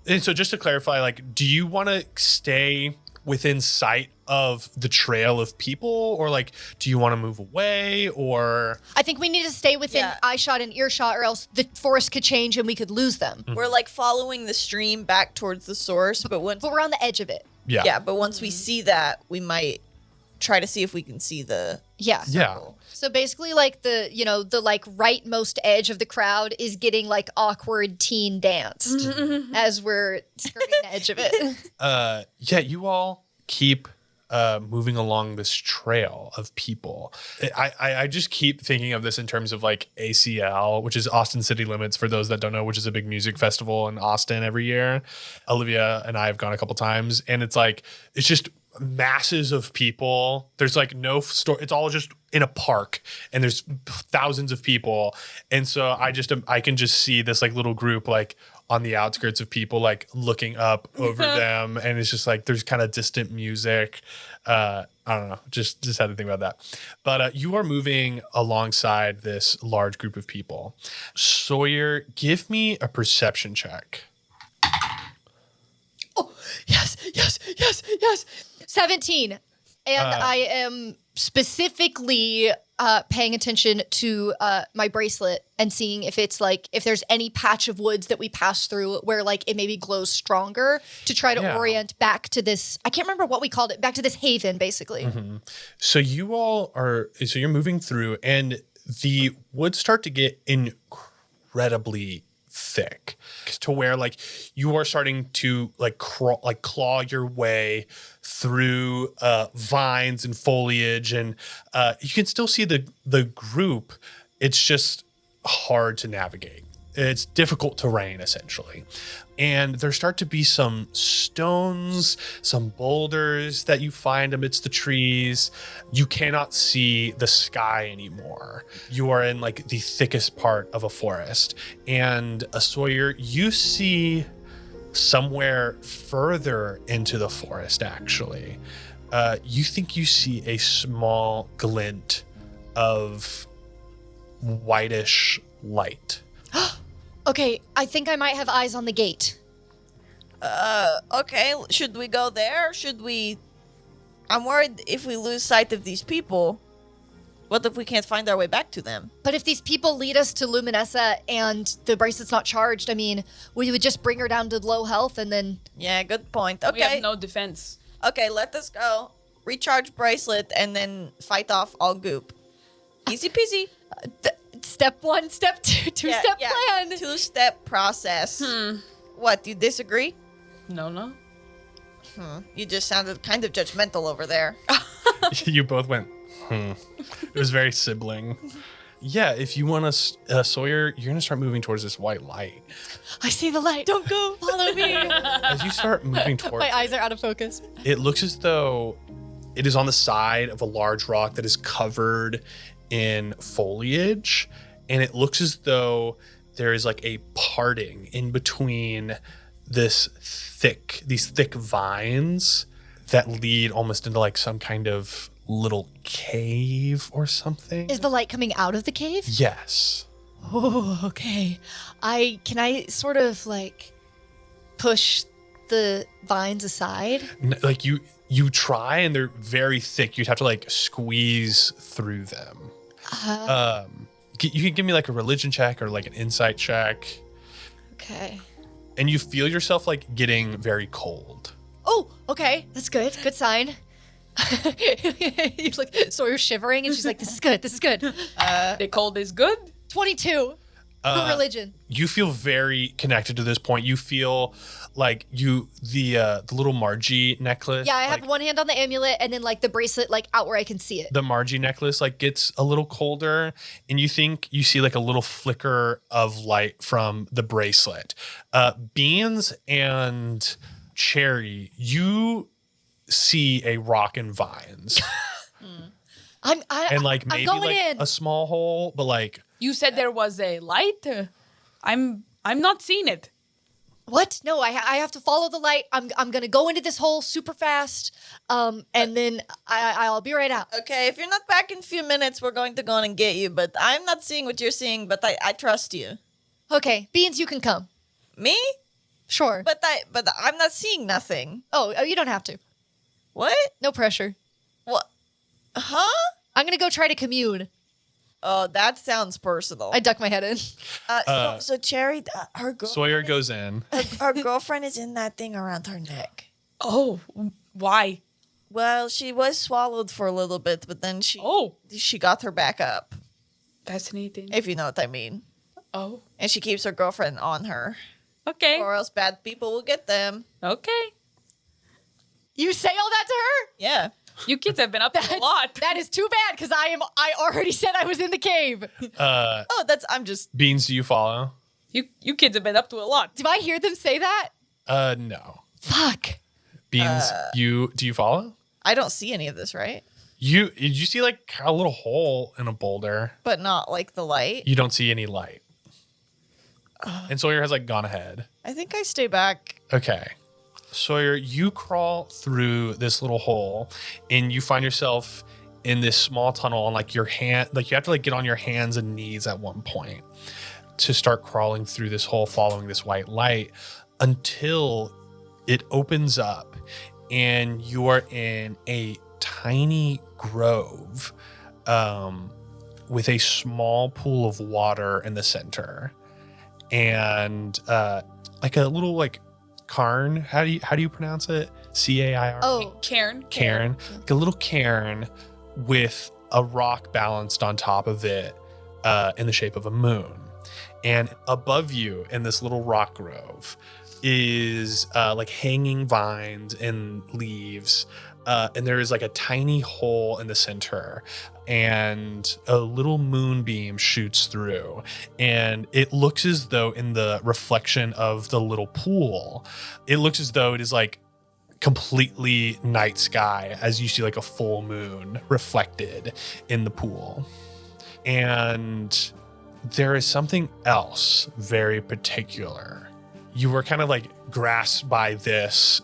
and so just to clarify, like, do you want to stay within sight of the trail of people or like, do you want to move away or? I think we need to stay within eyeshot and earshot or else the forest could change and we could lose them. We're like following the stream back towards the source, but once But we're on the edge of it. but once we see that, we might try to see if we can see the Yeah. Yeah. So basically like the like rightmost edge of the crowd is getting like awkward teen danced as we're skirting the edge of it. You all keep moving along this trail of people. I just keep thinking of this in terms of like ACL, which is Austin City Limits, for those that don't know, which is a big music festival in Austin every year. Olivia and I have gone a couple times, and it's just masses of people. There's like no store. It's all just in a park, and there's thousands of people. And so I can just see this like little group like on the outskirts of people like looking up over them, and it's just like there's kind of distant music. I don't know, just had to think about that. But you are moving alongside this large group of people. Sawyer, give me a perception check. Oh, yes. 17. And I am specifically paying attention to my bracelet and seeing if it's like, if there's any patch of woods that we pass through where like it maybe glows stronger to try to orient back to this. I can't remember what we called it, back to this haven, basically. Mm-hmm. So you're moving through, and the woods start to get incredibly thick to where like you are starting to claw your way through vines and foliage, and you can still see the group. It's just hard to navigate. It's difficult terrain, essentially. And there start to be some stones, some boulders that you find amidst the trees. You cannot see the sky anymore. You are in like the thickest part of a forest. And Sawyer, you see somewhere further into the forest, actually. You think you see a small glint of whitish light. Okay, I think I might have eyes on the gate. Okay, should we go there? I'm worried if we lose sight of these people. What if we can't find our way back to them? But if these people lead us to Luminessa and the bracelet's not charged, I mean, we would just bring her down to low health and then... Yeah, good point. Okay. We have no defense. Okay, let us go. Recharge bracelet and then fight off all goop. Easy peasy. Step 1, step 2, two-step plan. 2-step process. What, you disagree? No. You just sounded kind of judgmental over there. You both went, It was very sibling. Yeah, if you want to, Sawyer, you're going to start moving towards this white light. I see the light. Don't go. Follow me. As you start moving towards My eyes are out of focus. it looks as though it is on the side of a large rock that is covered in foliage, and it looks as though there is like a parting in between these thick vines that lead almost into like some kind of little cave or something. Is the light coming out of the cave? Yes. Oh, okay. Can I sort of like push the vines aside? Like you try, and they're very thick. You'd have to like squeeze through them. You can give me like a religion check or like an insight check. Okay. And you feel yourself like getting very cold. Oh, okay. That's good. Good sign. He's like Sawyer's shivering, and she's like, "This is good. This is good." The cold is good. 22 for religion. You feel very connected to this point. You feel like the little Margie necklace. Yeah, I have like, one hand on the amulet, and then like the bracelet, like out where I can see it. the Margie necklace like gets a little colder, and you think you see like a little flicker of light from the bracelet. Beans and Cherry, you see a rock and vines. I'm Maybe going like in. a small hole, but like You said there was a light. I'm not seeing it. What? No, I have to follow the light. I'm gonna go into this hole super fast, and then I'll be right out. Okay, if you're not back in a few minutes, we're going to go on and get you. But I'm not seeing what you're seeing, but I trust you. Okay, Beans, you can come. Me? Sure. But I'm not seeing nothing. Oh, you don't have to. What? No pressure. What? Huh? I'm gonna go try to commune. Oh, that sounds personal. I duck my head in. So Cherry, her Sawyer goes in. her girlfriend is in that thing around her neck. Oh, why? Well, she was swallowed for a little bit, but then she got her back up, Fascinating. if you know what I mean. Oh, And she keeps her girlfriend on her, okay. or else bad people will get them. Okay. You say all that to her? Yeah. You kids have been up to a lot. That is too bad because I already said I was in the cave. I'm just. Beans, do you follow? You kids have been up to a lot. Do I hear them say that? No. Fuck. Beans, do you follow? I don't see any of this, right? You see like a little hole in a boulder. But not like the light. You don't see any light. And Sawyer has like gone ahead. I think I stay back. Okay. Sawyer, you crawl through this little hole and you find yourself in this small tunnel on like your hand, like you have to like get on your hands and knees at one point to start crawling through this hole, following this white light until it opens up and you are in a tiny grove with a small pool of water in the center and like a little like cairn. How do you pronounce it? Cairn. Oh, Cairn. Cairn. Like a little cairn with a rock balanced on top of it in the shape of a moon. And above you in this little rock grove is like hanging vines and leaves. And there is like a tiny hole in the center and a little moonbeam shoots through. And it looks as though in the reflection of the little pool, it looks as though it is like completely night sky as you see like a full moon reflected in the pool. And there is something else very particular. You were kind of like grasped by this,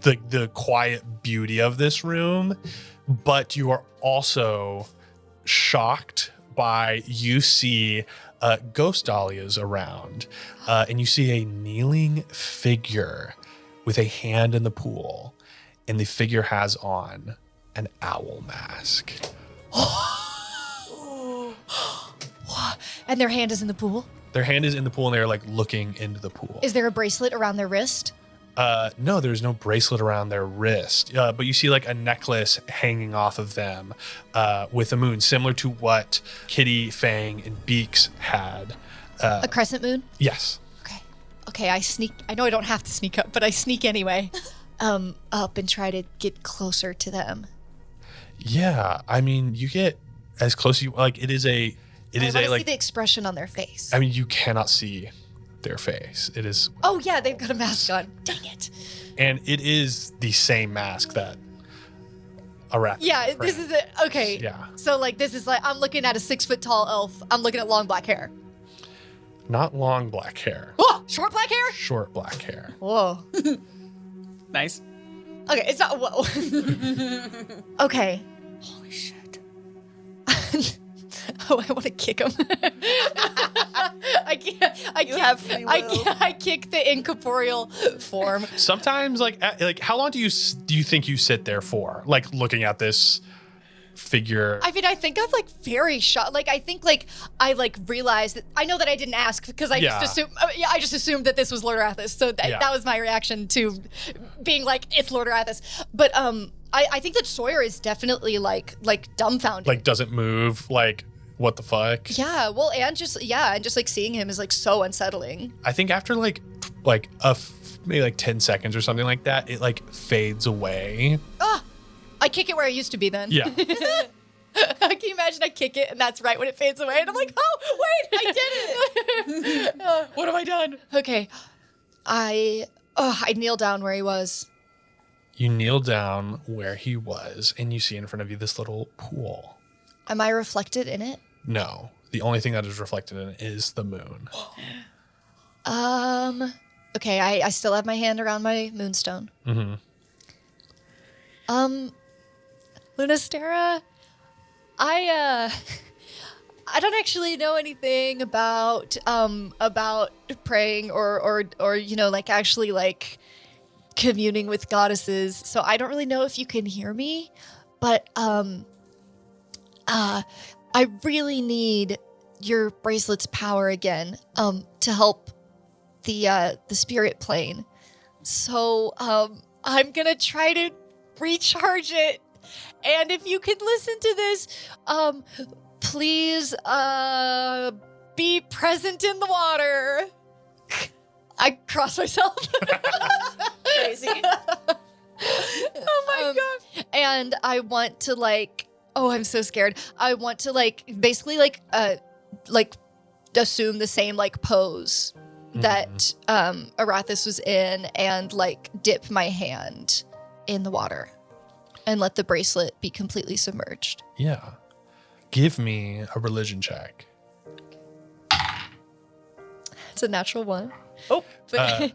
the quiet beauty of this room, but you are also shocked by you see ghost dahlias around, and you see a kneeling figure with a hand in the pool, and the figure has on an owl mask. and their hand is in the pool. Their hand is in the pool, and they're like looking into the pool. Is there a bracelet around their wrist? No, there's no bracelet around their wrist, but you see like a necklace hanging off of them with a moon, similar to what Kitty, Fang, and Beaks had. A crescent moon? Yes. Okay, I sneak. I know I don't have to sneak up, but I sneak anyway. Up and try to get closer to them. Yeah, I mean, you get as close as you like. It is I want to see like. the expression on their face. I mean, you cannot see their face. It is. Oh yeah, they've got a mask on. Dang it. And it is the same mask that Arath. Yeah, this is it. Okay. Yeah. So like this is like I'm looking at a 6 foot tall elf. I'm looking at long black hair. Not long black hair. Oh, short black hair? Short black hair. Whoa. Nice. Okay, it's not whoa. Okay. Holy shit. Oh, I want to kick him. I can't. You have free will. I kick the incorporeal form. Sometimes, like how long do you think you sit there for? Like looking at this figure. I mean, I think I'm like very shocked. Like, I think like I like realized that I know that I didn't ask because I just assumed. I just assumed that this was Lord Arathis. So that was my reaction to being like, it's Lord Arathis. But I think that Sawyer is definitely like dumbfounded. Like doesn't move. Like what the fuck? Yeah. Well, and just like seeing him is like so unsettling. I think after like maybe like 10 seconds or something like that, it like fades away. I kick it where I used to be then. Yeah. Can you imagine I kick it and that's right when it fades away? And I'm like, oh, wait, I did it. What have I done? Okay. I kneel down where he was. You kneel down where he was and you see in front of you this little pool. Am I reflected in it? No. The only thing that is reflected in it is the moon. Okay, I still have my hand around my moonstone. Mm-hmm. Lunastera, I don't actually know anything about praying or like actually like communing with goddesses. So I don't really know if you can hear me, but I really need your bracelet's power again to help the spirit plane. So I'm gonna try to recharge it. And if you could listen to this, please be present in the water. I cross myself. Crazy. Oh my god. And I want to like, oh, I'm so scared. I want to like basically like assume the same like pose that Arathis was in and like dip my hand in the water and let the bracelet be completely submerged. Yeah. Give me a religion check. It's It's a natural 1. Oh, But,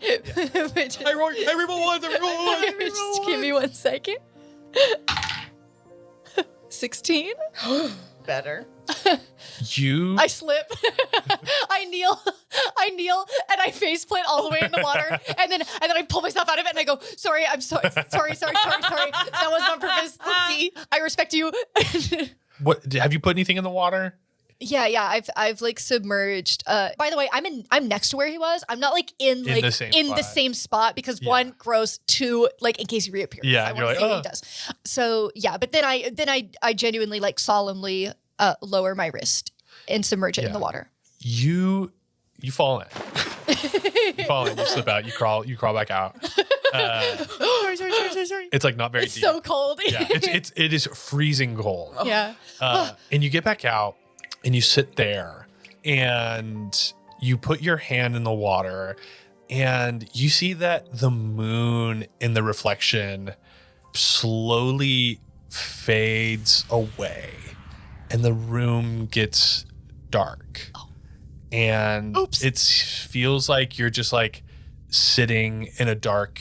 Everyone wants. just give me 1 second. 16. better. You. I slip. I kneel, and I face plant all the way in the water, and then I pull myself out of it, and I go, "Sorry, I'm sorry. That wasn't on purpose. See, I respect you." What have you put anything in the water? Yeah. I've like submerged. By the way, I'm next to where he was. I'm not like in the same spot. Because 1, gross. 2, like in case he reappears. Yeah, I and you're wanna like, see what he does. So yeah, but then I genuinely like solemnly lower my wrist and submerge it in the water. You fall in. You fall in. You slip out. You crawl back out. Sorry. It's like not very It's deep. so cold. Yeah, it is freezing cold. Yeah. And you get back out and you sit there and you put your hand in the water and you see that the moon in the reflection slowly fades away and the room gets dark. And it feels like you're just like sitting in a dark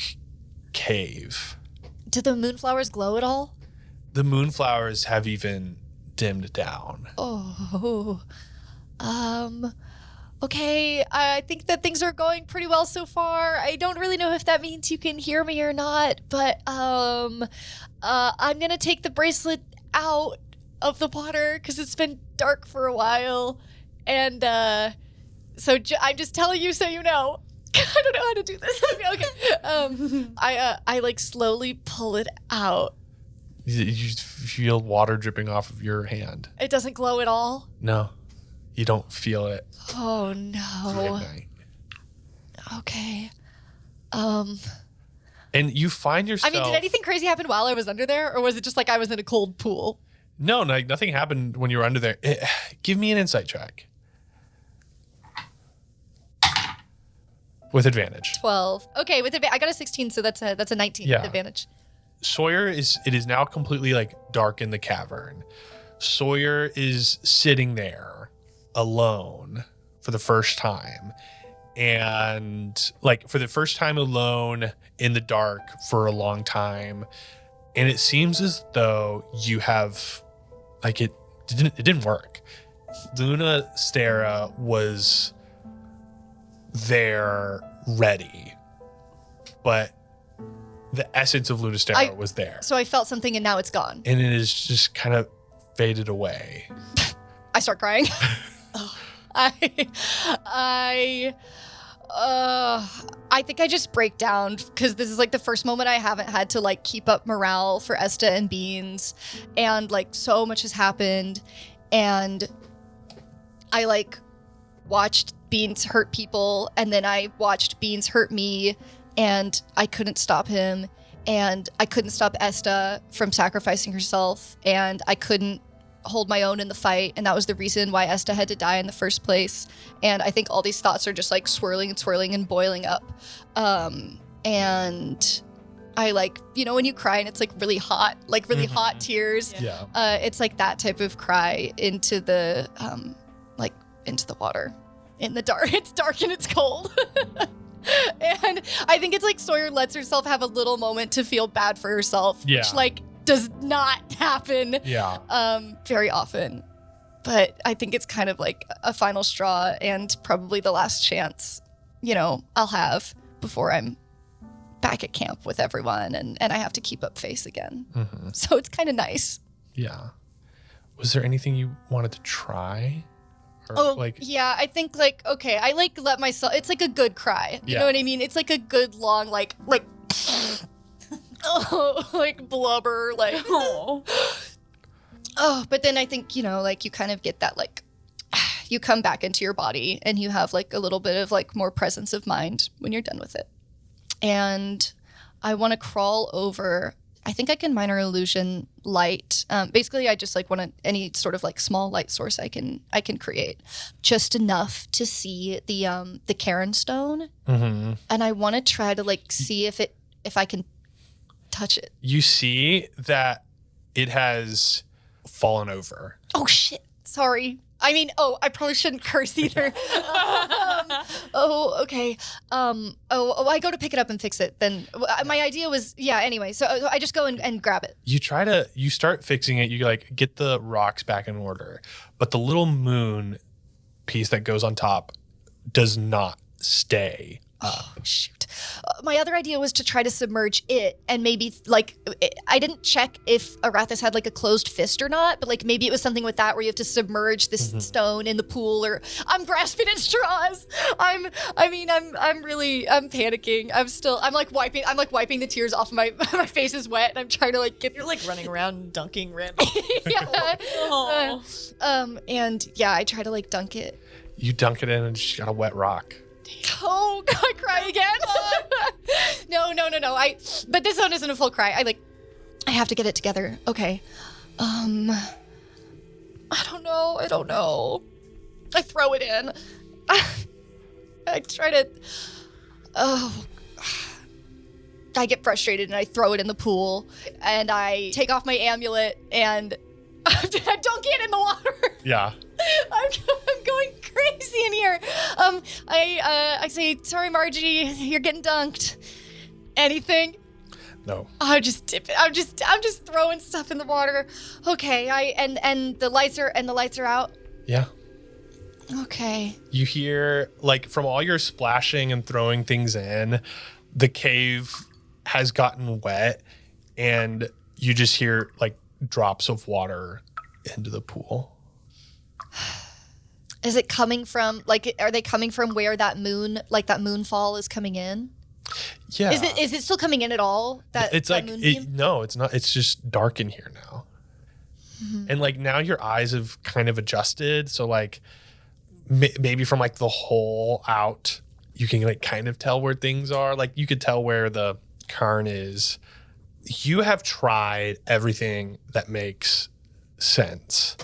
cave. Do the moonflowers glow at all? The moonflowers have even dimmed down. Oh, okay. I think that things are going pretty well so far. I don't really know if that means you can hear me or not, but I'm gonna take the bracelet out of the water because it's been dark for a while, and so I'm just telling you so you know. I don't know how to do this. Okay. I like slowly pull it out. You feel water dripping off of your hand. It doesn't glow at all. No, you don't feel it. Oh no. Okay. And you find yourself. I mean, did anything crazy happen while I was under there, or was it just like I was in a cold pool? No, nothing happened when you were under there. Give me an insight check. With advantage. 12. Okay, with advantage. I got a 16, so that's a 19 with advantage. Sawyer it is now completely like dark in the cavern. Sawyer is sitting there alone for the first time. And like for the first time alone in the dark for a long time. And it seems as though you have like it didn't work. Luna Stera was there ready, but the essence of Luna Stera was there. So I felt something and now it's gone. And it is just kind of faded away. I start crying. I think I just break down because this is like the first moment I haven't had to like keep up morale for Esta and Beans, and like so much has happened, and I like watched Beans hurt people, and then I watched Beans hurt me, and I couldn't stop him, and I couldn't stop Esta from sacrificing herself, and I couldn't hold my own in the fight, and that was the reason why Esta had to die in the first place. And I think all these thoughts are just like swirling and boiling up, and I like, you know, when you cry and it's like really hot, like really hot tears. It's like that type of cry into the into the water in the dark. It's dark and it's cold. And I think it's like Sawyer lets herself have a little moment to feel bad for herself, which like does not happen very often. But I think it's kind of like a final straw and probably the last chance, you know, I'll have before I'm back at camp with everyone and I have to keep up face again. So it's kind of nice. Yeah. Was there anything you wanted to try? I think like, okay, I like let myself, it's like a good cry. You know what I mean? It's like a good long, like like blubber, like, but then I think, you know, like you kind of get that, like, you come back into your body and you have like a little bit of like more presence of mind when you're done with it. And I want to crawl over. I think I can minor illusion light. Basically, I just like want any sort of like small light source I can create, just enough to see the Karen stone, and I want to try to like see if I can touch it. You see that it has fallen over. Oh shit! Sorry. I mean, I probably shouldn't curse either. Oh, okay. I go to pick it up and fix it. Then my idea was, anyway, so I just go and grab it. You start fixing it. You like get the rocks back in order, but the little moon piece that goes on top does not stay up. Oh, shoot. My other idea was to try to submerge it, and maybe I didn't check if Arathis had like a closed fist or not, but like maybe it was something with that where you have to submerge this stone in the pool. Or I'm grasping at straws. I'm panicking. I'm like wiping the tears off my face is wet, and I'm trying to like get. You're like running around dunking random. And I try to like dunk it. You dunk it in and just got a wet rock. Oh, I cry again. No. But this one isn't a full cry. I have to get it together. Okay. I don't know. I throw it in. I try to. I get frustrated and I throw it in the pool, and I take off my amulet and I dunk it in the water. Yeah. I'm going crazy in here. I say, sorry, Margie, you're getting dunked. Anything? No. I just dip it. I'm just throwing stuff in the water. Okay. And the lights are out. Yeah. Okay. You hear like from all your splashing and throwing things in, the cave has gotten wet, and you just hear like drops of water into the pool. Is it coming from are they coming from where that moonfall is coming in? Yeah. Is it still coming in at all? It's that like moonbeam? no, it's not. It's just dark in here now. Mm-hmm. And like now your eyes have kind of adjusted, so like maybe from like the hole out, you can like kind of tell where things are. Like you could tell where the cairn is. You have tried everything that makes sense.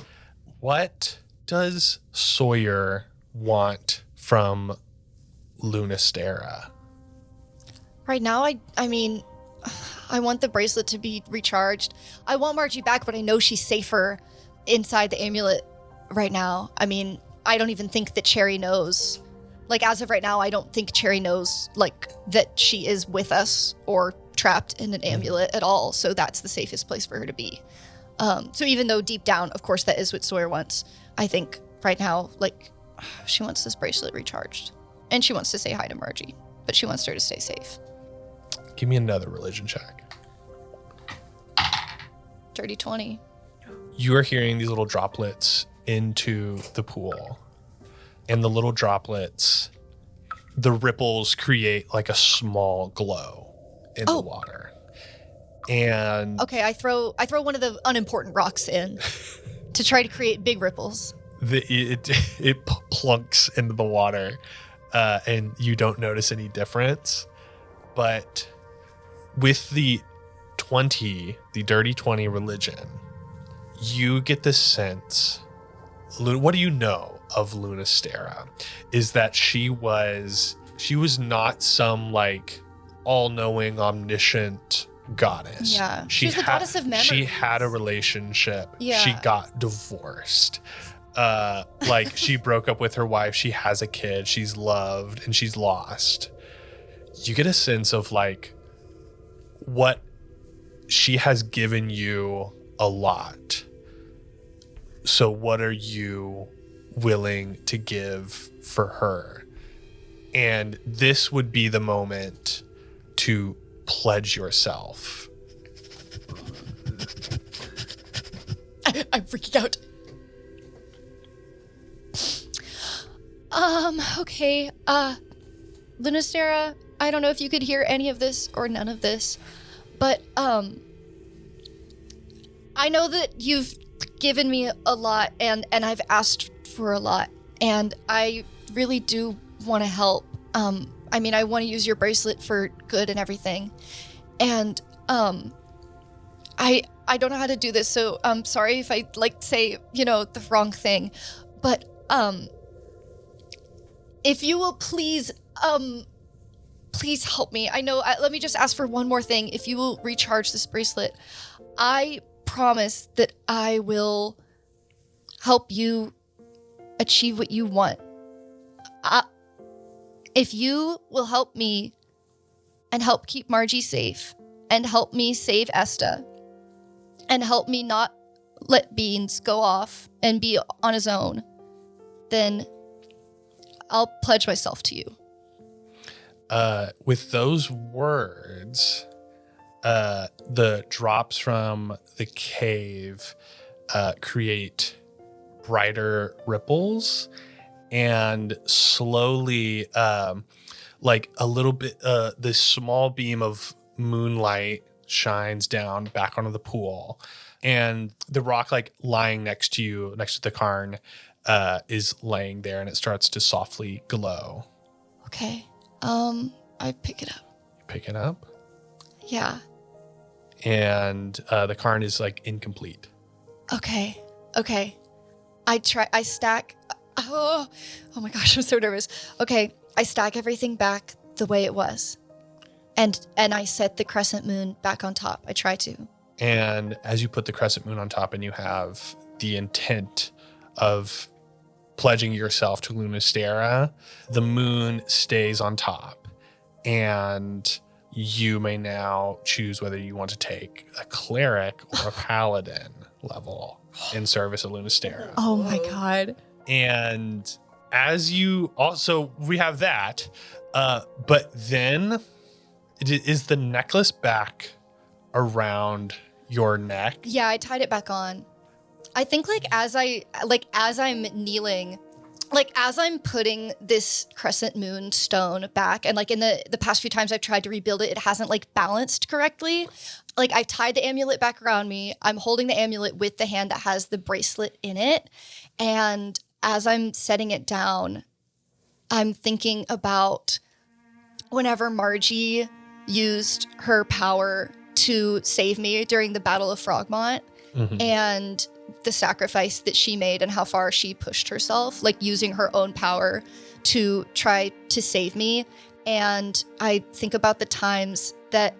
What does Sawyer want from Lunastera? Right now, I mean, I want the bracelet to be recharged. I want Margie back, but I know she's safer inside the amulet right now. I mean, I don't even think that Cherry knows. Like, as of right now, I don't think Cherry knows, like, that she is with us or trapped in an amulet at all. So that's the safest place for her to be. So even though deep down, of course, that is what Sawyer wants, I think right now, like, she wants this bracelet recharged. And she wants to say hi to Margie, but she wants her to stay safe. Give me another religion check. Dirty 20. You are hearing these little droplets into the pool. And the little droplets, the ripples create like a small glow in the water. And okay, I throw one of the unimportant rocks in to try to create big ripples. It plunks into the water, and you don't notice any difference. But with the dirty 20 religion, you get the sense. What do you know of Lunastera? Is that she was not some like all-knowing, omniscient goddess. Yeah, she's the goddess of memory. She had a relationship. Yeah. She got divorced. Like she broke up with her wife. She has a kid. She's loved and she's lost. You get a sense of like what she has given you a lot. So what are you willing to give for her? And this would be the moment to pledge yourself. I'm freaking out. Okay. Lunastera, I don't know if you could hear any of this or none of this, but I know that you've given me a lot and I've asked for a lot, and I really do want to help. I mean, I want to use your bracelet for good and everything. And I don't know how to do this, so I'm sorry if I say, the wrong thing. But if you will please help me. I know, let me just ask for one more thing. If you will recharge this bracelet, I promise that I will help you achieve what you want. if you will help me and help keep Margie safe and help me save Esta and help me not let Beans go off and be on his own, then I'll pledge myself to you. With those words, the drops from the cave create brighter ripples, and slowly, like a little bit, this small beam of moonlight shines down back onto the pool, and the rock like lying next to you, next to the cairn, is laying there, and it starts to softly glow. Okay. I pick it up. You pick it up, Yeah. and the cairn is like incomplete. Okay. I stack. Oh my gosh, I'm so nervous. Okay, I stack everything back the way it was. And I set the crescent moon back on top. I try to. And as you put the crescent moon on top and you have the intent of pledging yourself to Lunastera, the moon stays on top. And you may now choose whether you want to take a cleric or a paladin level in service of Lunastera. Oh my god. And as you also, we have that, but then is the necklace back around your neck? Yeah, I tied it back on. I think as I'm kneeling, as I'm putting this crescent moon stone back, and in the past few times I've tried to rebuild it, it hasn't balanced correctly. I've tied the amulet back around me. I'm holding the amulet with the hand that has the bracelet in it. And as I'm setting it down, I'm thinking about whenever Margie used her power to save me during the Battle of Frogmont, and the sacrifice that she made and how far she pushed herself, using her own power to try to save me. And I think about the times that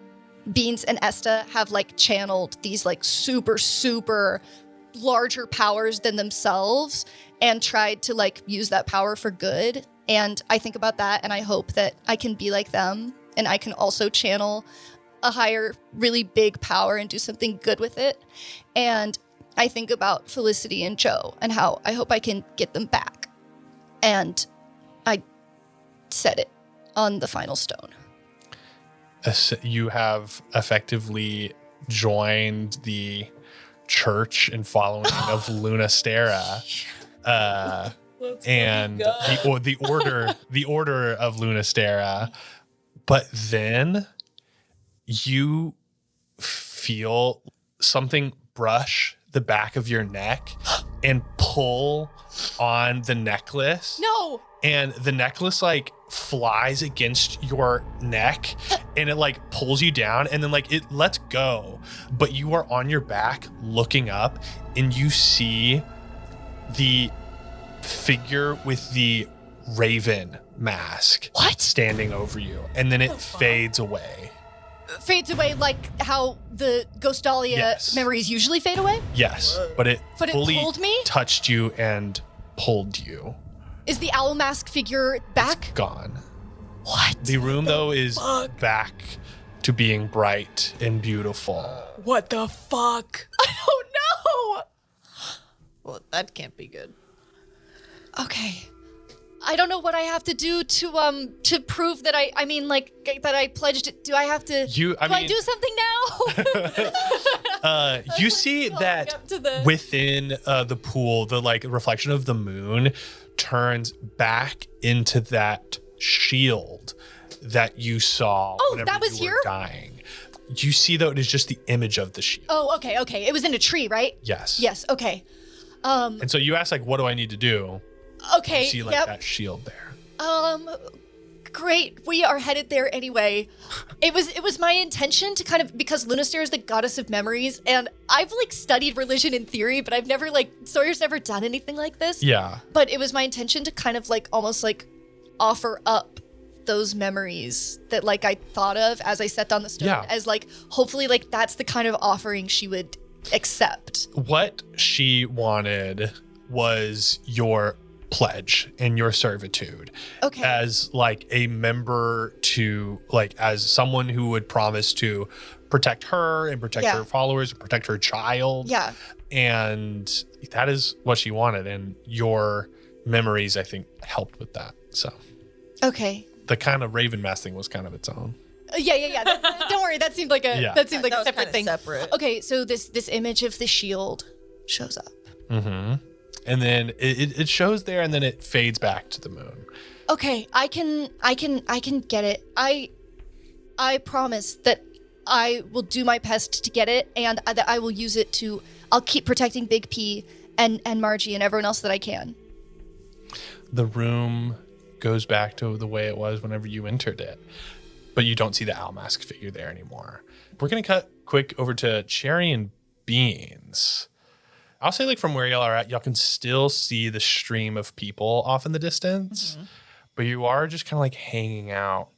Beans and Esta have channeled these super, super larger powers than themselves and tried to use that power for good. And I think about that and I hope that I can be like them and I can also channel a higher, really big power and do something good with it. And I think about Felicity and Joe and how I hope I can get them back. And I set it on the final stone. You have effectively joined the church and following of Lunastera, and the order of Lunastera. But then you feel something brush the back of your neck and pull on the necklace. No! And the necklace flies against your neck and it pulls you down and then it lets go. But you are on your back looking up and you see the figure with the raven mask standing over you. And then it fades away. Fades away like how the Ghostalia memories usually fade away? Yes, but it fully pulled me? touched you and pulled you. Is the owl mask figure back? It's gone. What? The room, though, is back to being bright and beautiful. What the fuck? I don't know. Well, that can't be good. Okay. I don't know what I have to do to prove that that I pledged it. Do I have to I do something now? You see that within the pool, the reflection of the moon turns back into that shield that you saw whenever that was you were dying. You see, though, it is just the image of the shield. Oh, okay. It was in a tree, right? Yes. Yes, okay. And so you ask, what do I need to do? Okay, You see, that shield there. Great. We are headed there anyway. It was my intention to kind of, because Lunastera is the goddess of memories, and I've studied religion in theory, but I've never Sawyer's never done anything like this. Yeah. But it was my intention to kind of almost offer up those memories that I thought of as I set down the stone, as hopefully that's the kind of offering she would accept. What she wanted was your pledge and your servitude Okay. as like a member to like as someone who would promise to protect her and protect Yeah. her followers and protect her child. Yeah. And that is what she wanted. And your memories, I think, helped with that. So Okay. the kind of Raven Mask thing was kind of its own. Yeah. Don't worry. That seemed like a Yeah. that seemed like That a was separate kinda thing. separate. Okay, so this image of the shield shows up. Mm-hmm. And then it shows there, and then it fades back to the moon. Okay, I can get it. I promise that I will do my best to get it, and that I will use it to. I'll keep protecting Big P and Margie and everyone else that I can. The room goes back to the way it was whenever you entered it, but you don't see the owl mask figure there anymore. We're gonna cut quick over to Cherry and Beans. I'll say, like, from where y'all are at, y'all can still see the stream of people off in the distance, but you are just kind of like hanging out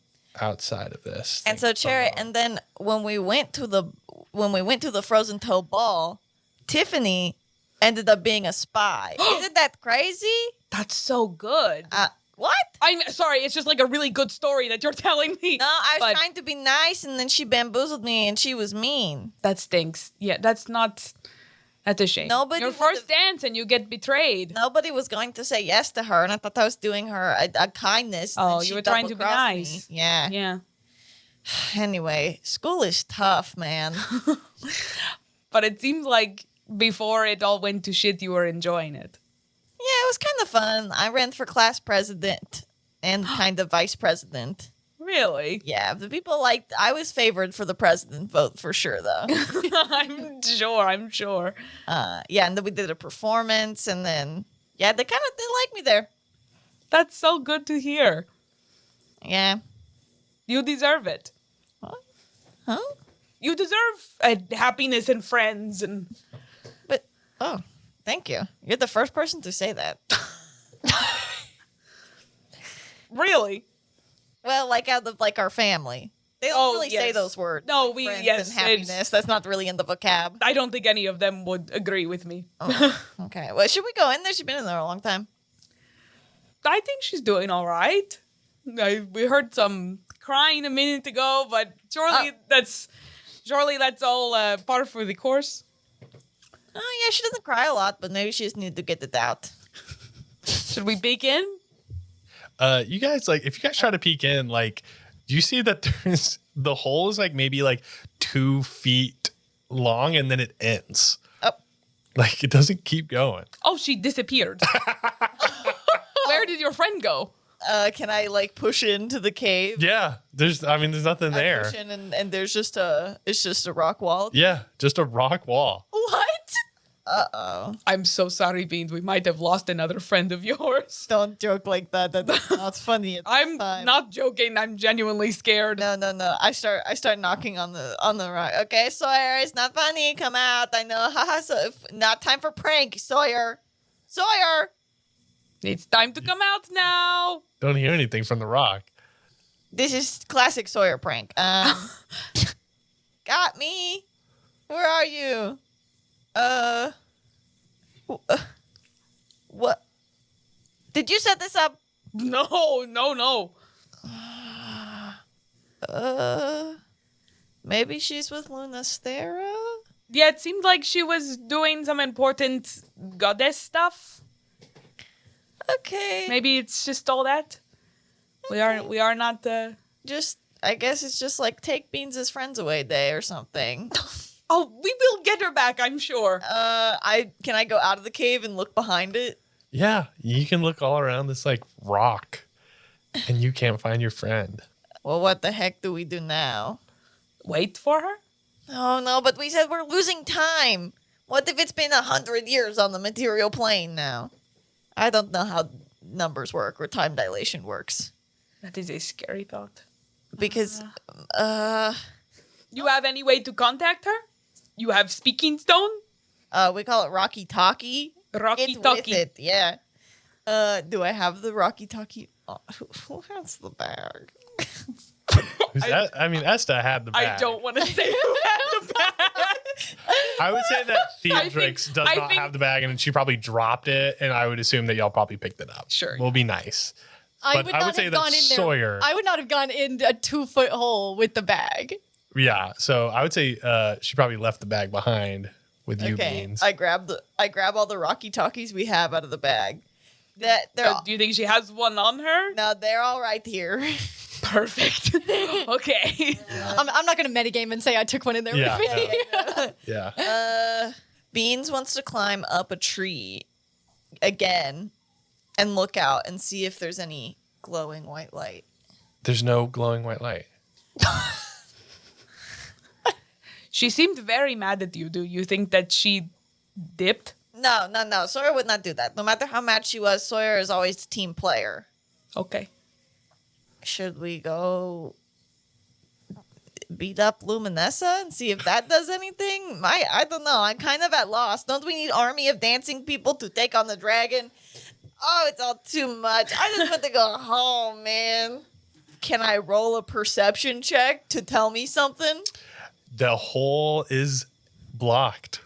outside of this. And so Cherry, and then when we went to the Frozen Toe ball, Tiffany ended up being a spy. Isn't that crazy? That's so good. What? I'm sorry, it's just like a really good story that you're telling me. No, I was But trying to be nice, and then she bamboozled me, and she was mean. that stinks. Yeah, that's a shame. Nobody Your would've- first dance and you get betrayed. Nobody was going to say yes to her, and I thought I was doing her a kindness. and Oh, then you she were trying to be double-crossed me. nice. Yeah. Yeah. Anyway, school is tough, man. But it seems like before it all went to shit, you were enjoying it. Yeah, it was kind of fun. I ran for class president and kind of vice president. Really? Yeah, the people liked. I was favored for the president vote for sure, though. I'm sure. Yeah, and then we did a performance, and then yeah, they liked me there. That's so good to hear. Yeah. You deserve it. Huh? You deserve happiness and friends and But oh, thank you. You're the first person to say that. really. Well, like out of like our family, they don't Oh, really say yes. those words. No, like we- friends yes, and happiness. That's not really in the vocab. I don't think any of them would agree with me. Oh, okay. Well, should we go in there? She's been in there a long time. I think she's doing all right. We heard some crying a minute ago, but surely that's all par for the course. Oh yeah, she doesn't cry a lot, but maybe she just needs to get it out. Should we peek in? You guys, like, if you guys try to peek in, like, do you see that there's the hole is like maybe like 2 feet long, and then it ends. Oh. Like, it doesn't keep going. Oh, she disappeared. Where did your friend go? Can I like push into the cave? Yeah, there's nothing I there. push in and there's just a rock wall. Yeah, just a rock wall. What? Uh-oh. I'm so sorry, Beans. We might have lost another friend of yours. Don't joke like that. That's not funny. I'm time. not joking. I'm genuinely scared. No. I start knocking on the rock. Okay, Sawyer, it's not funny. Come out. I know. Haha. So not time for prank, Sawyer. Sawyer. It's time to come out now. Don't hear anything from the rock. This is classic Sawyer prank. Got me. Where are you? What? Did you set this up? No. Maybe she's with Lunastera? Yeah, it seemed like she was doing some important goddess stuff. Okay. Maybe it's just all that. We are not Just, I guess it's just like take Beans' friends away day or something. Oh, we will get her back, I'm sure. Can I go out of the cave and look behind it? Yeah, you can look all around this like rock, and you can't find your friend. Well, what the heck do we do now? Wait for her? Oh no, but we said we're losing time. What if it's been 100 years on the material plane now? I don't know how numbers work or time dilation works. That is a scary thought. Because, You have any way to contact her? You have speaking stone? we call it Rocky Talkie. Rocky It's with Talkie. it, yeah. Do I have the Rocky Talkie? Oh, who has the bag? Esta had the bag. I don't want to say who had the bag. I would say that I Theodrix think- does I not think- have the bag, and she probably dropped it, and I would assume that y'all probably picked it up. Sure. We'll be nice. I But would I not would say have that gone in there. Sawyer- I would not have gone in a 2-foot hole with the bag. Yeah, so I would say she probably left the bag behind with you, Okay, Beans. I grab all the Rocky Talkies we have out of the bag. That they're all, Do you think she has one on her? no, they're all right here. Perfect. Okay. I'm not going to metagame and say I took one in there Yeah. with me. Yeah. Beans wants to climb up a tree again and look out and see if there's any glowing white light. There's no glowing white light. She seemed very mad at you. Do you think that she dipped? No. Sawyer would not do that. No matter how mad she was, Sawyer is always the team player. Okay. Should we go beat up Luminessa and see if that does anything? I don't know. I'm kind of at loss. Don't we need army of dancing people to take on the dragon? Oh, it's all too much. I just want to go home, man. Can I roll a perception check to tell me something? The hole is blocked.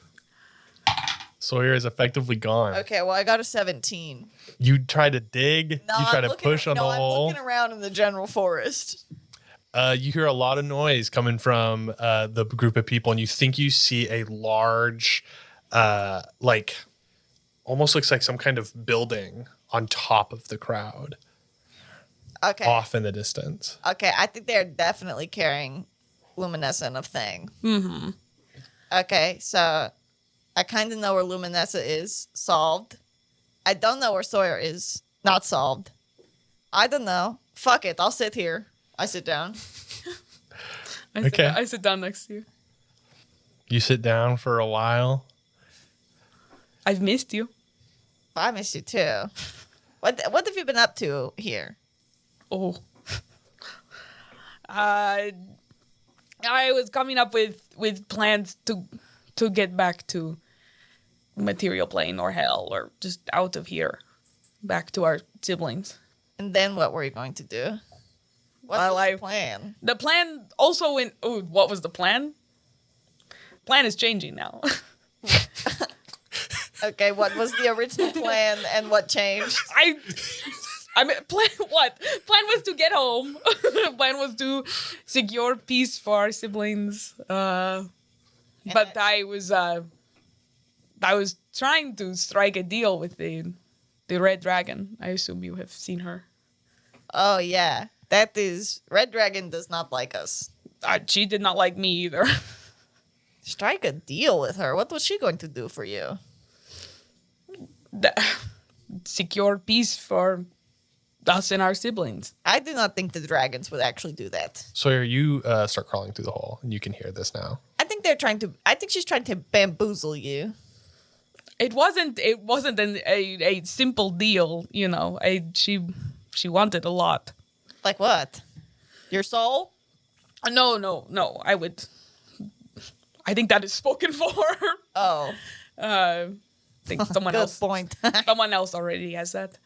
Sawyer is effectively gone. Okay, well, I got a 17. You try to dig. No, you try I'm to looking- push on no, the I'm hole. looking around in the general forest. You hear a lot of noise coming from the group of people, and you think you see a large, like, almost looks like some kind of building on top of the crowd, Okay. off in the distance. Okay, I think they're definitely carrying Luminescent of Thing. Mm-hmm. Okay, so I kind of know where Luminessa is solved. I don't know where Sawyer is not solved. I don't know. Fuck it, I'll sit here. I sit down. Okay. I sit down next to you. You sit down for a while. I've missed you. I miss you too. What have you been up to here? Oh. I was coming up with plans to get back to material plane or hell or just out of here, back to our siblings. And then what were you going to do? What's Well, the I- plan? The plan also in what was the plan? Plan is changing now. Okay, what was the original plan and what changed? I mean, plan what? Plan was to get home. Plan was to secure peace for our siblings. But I was trying to strike a deal with the Red Dragon. I assume you have seen her. Oh yeah, that is Red Dragon does not like us. She did not like me either. Strike a deal with her. What was she going to do for you? Secure peace for us and our siblings. I do not think the dragons would actually do that. Sawyer, you start crawling through the hole, and you can hear this now. I think she's trying to bamboozle you. It wasn't a simple deal, you know. She wanted a lot. Like what? Your soul? No. I think that is spoken for. Oh, I think someone good else. point. Someone else already has that.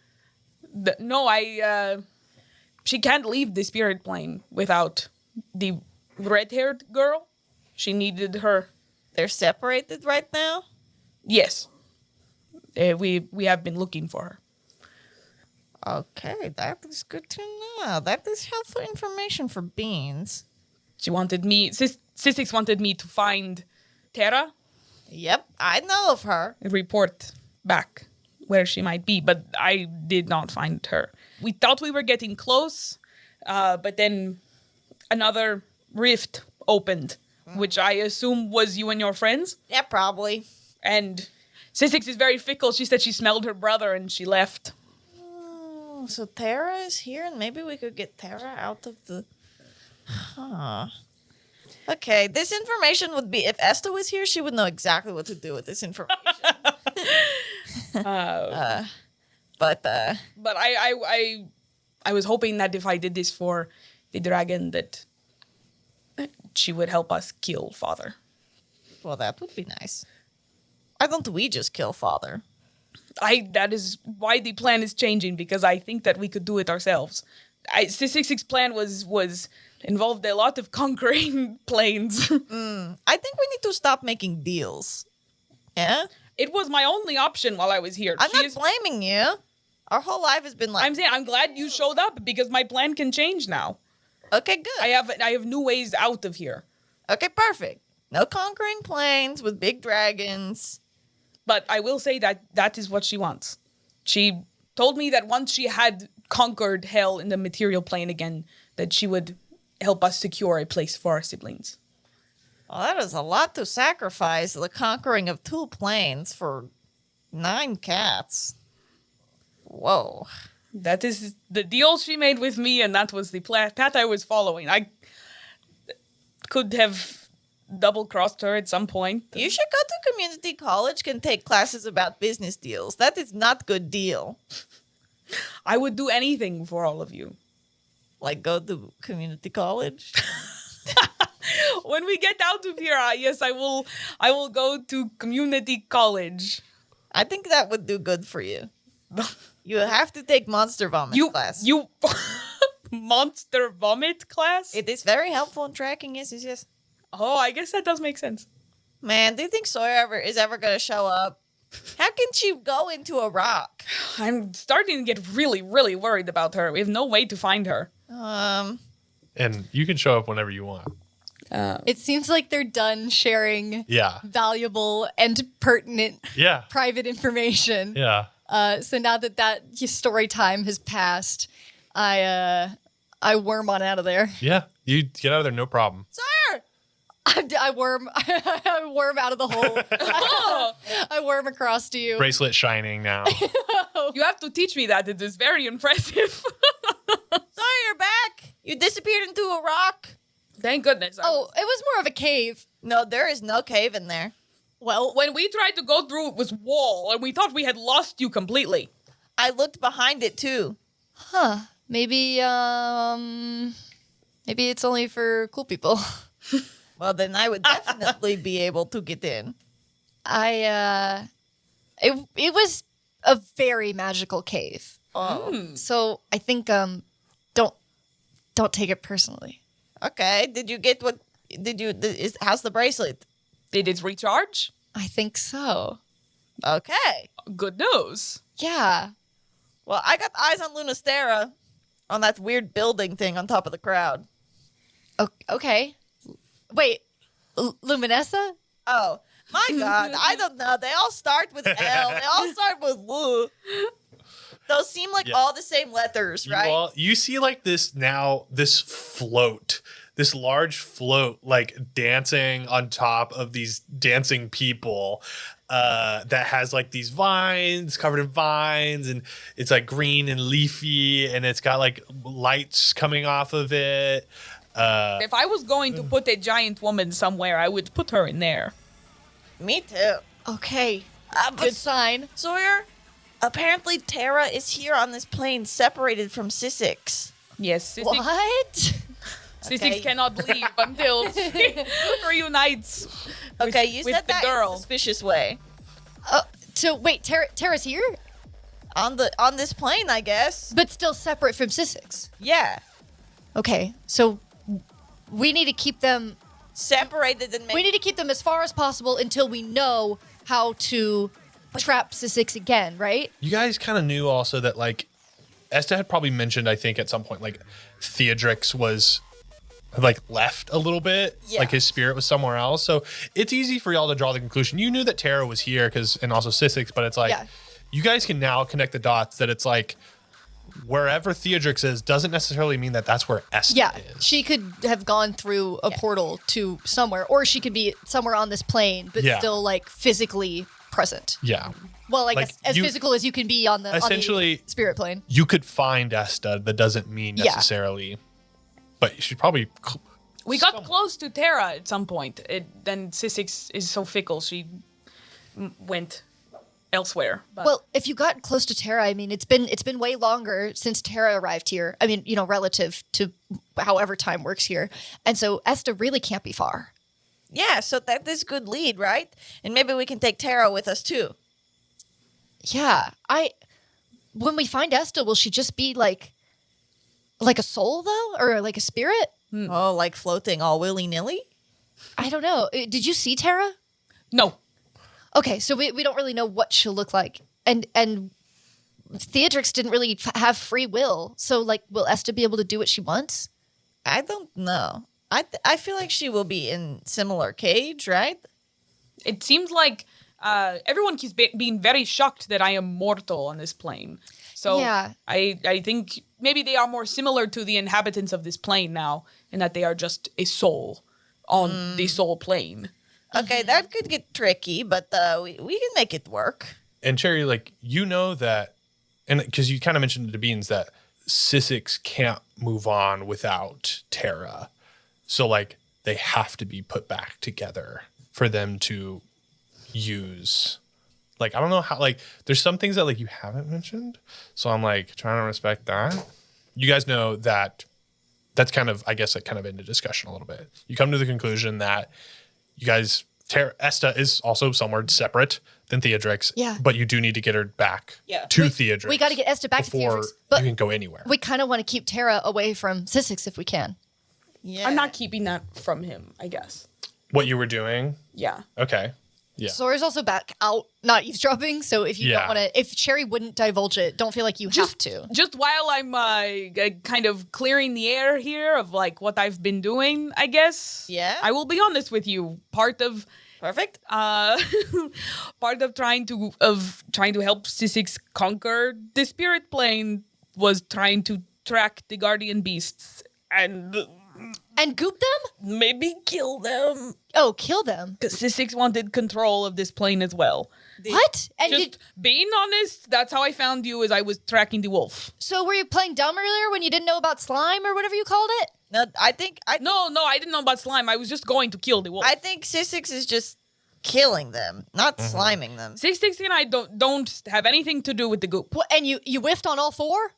She can't leave the spirit plane without the red-haired girl. She needed her. They're separated right now? Yes. We have been looking for her. Okay, that is good to know. That is helpful information for Beans. She wanted me. Sissix wanted me to find Terra Yep, I know of her. and report back where she might be, but I did not find her. We thought we were getting close, but then another rift opened, which I assume was you and your friends. Yeah, probably. And Sissix is very fickle. She said she smelled her brother and she left. Oh, so Tara is here, and maybe we could get Tara out of the... Huh. Okay, this information would be... If Esta was here, she would know exactly what to do with this information. But I was hoping that if I did this for the dragon, that she would help us kill Father. well, that would be nice. Why don't we just kill Father? That is why the plan is changing, because I think that we could do it ourselves. 666 plan was involved a lot of conquering planes. I think we need to stop making deals. Yeah? It was my only option while I was here. I'm not blaming you. Our whole life has been like... I'm saying I'm glad you showed up because my plan can change now. Okay, good. I have new ways out of here. Okay, perfect. No conquering planes with big dragons. But I will say that is what she wants. She told me that once she had conquered hell in the material plane again, that she would help us secure a place for our siblings. Well, that is a lot to sacrifice, the conquering of 2 planes for 9 cats. Whoa. That is the deal she made with me, and that was the path I was following. I could have double-crossed her at some point. You should go to community college and take classes about business deals. That is not good deal. I would do anything for all of you. Like go to community college? When we get out of here, yes, I will go to community college. I think that would do good for you. You have to take monster vomit class. You monster vomit class? It is very helpful in tracking, yes. Oh, I guess that does make sense. Man, do you think Sawyer is ever going to show up? How can she go into a rock? I'm starting to get really, really worried about her. We have no way to find her. And you can show up whenever you want. It seems like they're done sharing Yeah. valuable and pertinent Yeah. private information. Yeah. So now that story time has passed, I worm on out of there. Yeah. You get out of there, no problem. Sawyer! I worm out of the hole. I worm across to you. Bracelet shining now. You have to teach me that. It is very impressive. Sawyer, you're back! You disappeared into a rock. Thank goodness. It was more of a cave. No, there is no cave in there. Well, When we tried to go through, it was wall, and we thought we had lost you completely. I looked behind it too. maybe it's only for cool people. Well, then I would definitely be able to get in. It was a very magical cave. Oh, So I think don't take it personally. okay. Did you get what? How's the bracelet? Did it recharge? I think so. Okay. Good news. Yeah. Well, I got eyes on Lunastera, on that weird building thing on top of the crowd. Okay. Wait, Luminessa? Oh, my God. I don't know. They all start with L. They all start with Lu. Those seem like all the same letters, right? You see like this float, this large float, like dancing on top of these dancing people that has like these vines, covered in vines, and it's like green and leafy, and it's got like lights coming off of it. If I was going to put a giant woman somewhere, I would put her in there. Me too. Okay. But Good sign. Sawyer, apparently Terra is here on this plane separated from Sissix. Yes, What? Sissix cannot leave until she reunites. Okay, you with said the that girl. in a suspicious way. So wait, Tara's here, On this plane, I guess. but still separate from Sissix. Yeah. Okay, so we need to keep them. Separated and We need to keep them as far as possible until we know how to trap Sissix again, right? You guys kind of knew also that like Esta had probably mentioned, I think at some point, like Theodrix was like left a little bit, like his spirit was somewhere else. So it's easy for y'all to draw the conclusion. You knew that Terra was here and also Sissix, but it's like you guys can now connect the dots that it's like wherever Theodrix is doesn't necessarily mean that that's where Esta is. She could have gone through a portal to somewhere, or she could be somewhere on this plane, but still like physically present. Yeah. Well, like Like, as you- physical as you can be on the Essentially- spirit plane. You could find Esta. That doesn't mean necessarily, but you should probably. We got close to Terra at some point. Then Sissix is so fickle, she went elsewhere. But Well, if you got close to Terra, I mean, it's been way longer since Terra arrived here. I mean, relative to however time works here, and so Esta really can't be far. Yeah, so that is good lead, right? And maybe we can take Terra with us too. Yeah, when we find Esta, will she just be like Like a soul, though? Or like a spirit? Oh, like floating all willy-nilly? I don't know. Did you see Tara? No. Okay, so we don't really know what she'll look like. And Theatrix didn't really have free will. So, like, will Esta be able to do what she wants? I don't know. I feel like she will be in similar cage, right? It seems like everyone keeps being very shocked that I am mortal on this plane. So Yeah. I think maybe they are more similar to the inhabitants of this plane now, in that they are just a soul on the soul plane. Okay, that could get tricky, but we can make it work. And Cherry, like, you know that, and because you kind of mentioned to Beans that Sissix can't move on without Terra. So, like, they have to be put back together for them to use. Like, I don't know how, like, there's some things that, like, you haven't mentioned. So I'm, like, trying to respect that. You guys know that that's kind of, I guess, like, kind of into discussion a little bit. You come to the conclusion that you guys, Esta is also somewhere separate than Theatrix. Yeah. But you do need to get her back Yeah. to Theatrix. We got to get Esta back to before Theatrix. But you can go anywhere. we kind of want to keep Tara away from Sissix if we can. Yeah. I'm not keeping that from him, I guess. What you were doing? Yeah. Okay. Yeah. Sawyer's also back out, not eavesdropping. So if you Yeah. don't want to, if Cherry wouldn't divulge it, don't feel like you have to. Just while I'm kind of clearing the air here of like what I've been doing, I guess. Yeah. I will be honest with you. Part of Perfect. part of trying to help Sissix conquer the spirit plane was trying to track the guardian beasts and And goop them? maybe kill them. Oh, kill them. Because Sissix wanted control of this plane as well. What? And Just being honest, that's how I found you, as I was tracking the wolf. so were you playing dumb earlier when you didn't know about slime or whatever you called it? No, I think No, I didn't know about slime. I was just going to kill the wolf. I think Sissix is just killing them, not sliming them. 660 and I don't have anything to do with the goop. What, and you whiffed on all four?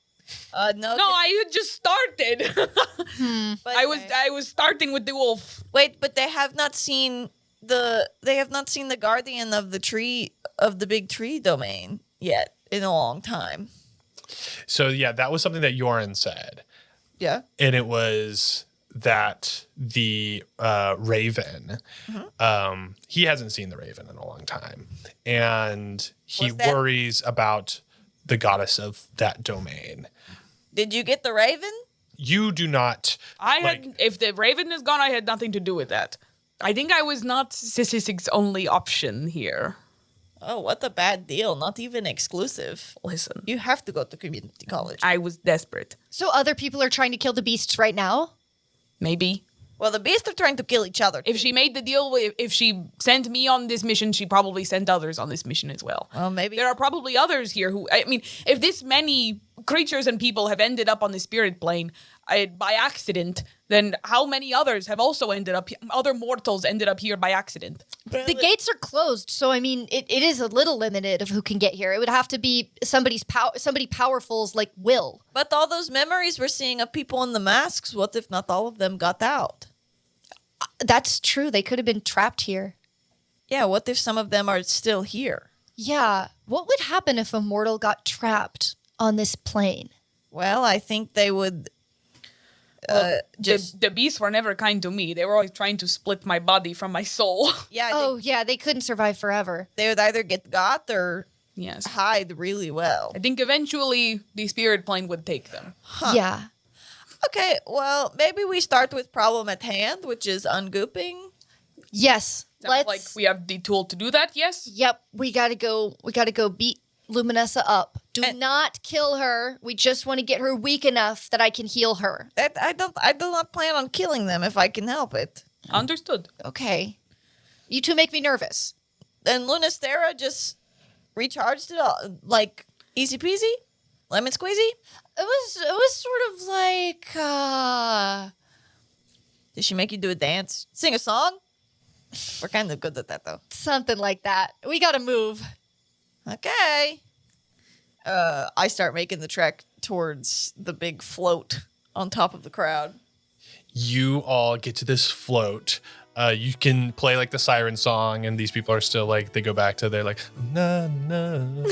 No, No, I had just started. but, I was starting with the wolf. wait, but they have not seen the guardian of the big tree domain yet in a long time. So, yeah, that was something that Yoren said. Yeah. And it was that the Raven, he hasn't seen the Raven in a long time. And he Was that- worries about the goddess of that domain. Did you get the raven? You do not. If the raven is gone, I had nothing to do with that. I think I was not Sissix's only option here. Oh, what a bad deal. Not even exclusive. Listen, You have to go to community college. I was desperate. So other people are trying to kill the beasts right now? Maybe. Well, the beasts are trying to kill each other. If she made the deal, if she sent me on this mission, she probably sent others on this mission as well. Well, maybe. There are probably others here who, I mean, if this many creatures and people have ended up on the spirit plane by accident, then how many others have also ended up, other mortals ended up here by accident? The gates are closed, so I mean, it is a little limited of who can get here. It would have to be somebody powerful's like will. But all those memories we're seeing of people in the masks, what if not all of them got out? That's true. They could have been trapped here. Yeah, what if some of them are still here? Yeah. What would happen if a mortal got trapped on this plane? Well, I think they would just... The beasts were never kind to me. They were always trying to split my body from my soul. Yeah, I Oh, think yeah, they couldn't survive forever. they would either get got or Yes. hide really well. I think eventually the spirit plane would take them. Yeah. Okay, well, maybe we start with problem at hand, which is ungooping. Yes. Sounds like we have the tool to do that, yes? Yep. We gotta go beat Luminessa up. Do not kill her. We just want to get her weak enough that I can heal her. I do not plan on killing them if I can help it. Understood. Okay. You two make me nervous. Then Lunastera just recharged it all, like easy peasy, lemon squeezy. It was sort of like Did she make you do a dance, sing a song? We're kind of good at that though. something like that. We gotta move. Okay. I start making the trek towards the big float on top of the crowd. You all get to this float. You can play like the siren song, and these people are still like, they go back to their like, na na.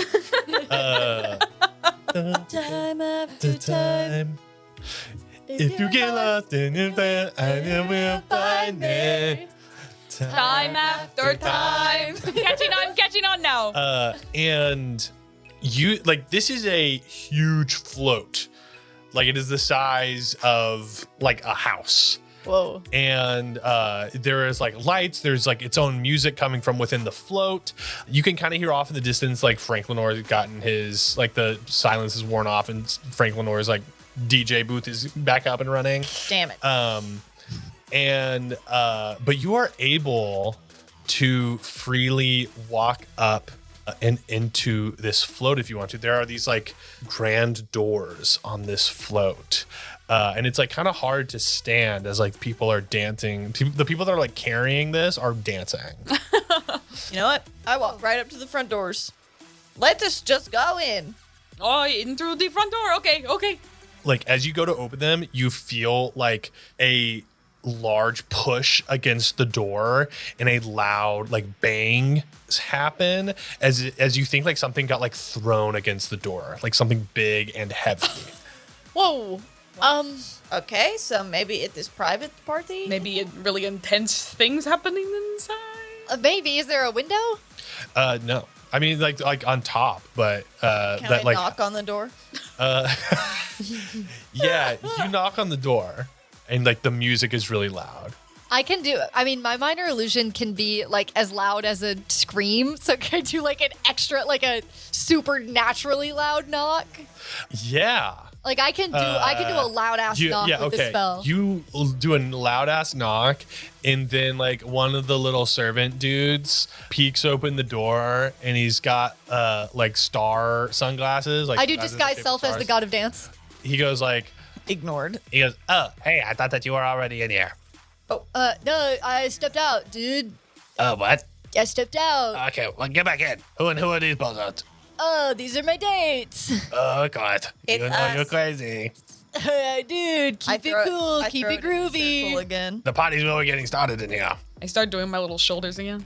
Time after time. If you get lost in your plan, I will find it. Time after time. I'm catching on now. And you like this is a huge float. Like it is the size of like a house. Whoa. And there is like lights, there's like its own music coming from within the float. You can kind of hear off in the distance like Franklin Orr's gotten his like the silence is worn off and Franklin Orr's like DJ booth is back up and running. Damn it. But you are able to freely walk up and into this float if you want to. There are these like grand doors on this float. And it's like kind of hard to stand as like people are dancing. The people that are like carrying this are dancing. You know what? I walk right up to the front doors. Let us just go in. Oh, in through the front door. Okay. Like as you go to open them, you feel like a large push against the door and a loud like bang happen as you think like something got like thrown against the door, like something big and heavy. Whoa. Okay, so maybe at this private party? Maybe really intense things happening inside. Maybe. Is there a window? No. I mean like on top, but Can that I like knock on the door? yeah, you knock on the door and like the music is really loud. I can do. I mean, my minor illusion can be like as loud as a scream. So can I do like an extra, like a supernaturally loud knock? Yeah. Like I can do a loud ass knock with this spell. You do a loud ass knock, and then like one of the little servant dudes peeks open the door, and he's got like star sunglasses. Like I do disguise self as the god of dance. He goes like, Ignored. he goes, oh hey, I thought that you were already in here. No, I stepped out, dude. What? I stepped out. Okay, well get back in. Who are these buzzards? Oh, these are my dates. Oh God, It's you know us. you're crazy. Dude, keep it cool, keep it groovy. Again. The party's really getting started in here. I start doing my little shoulders again.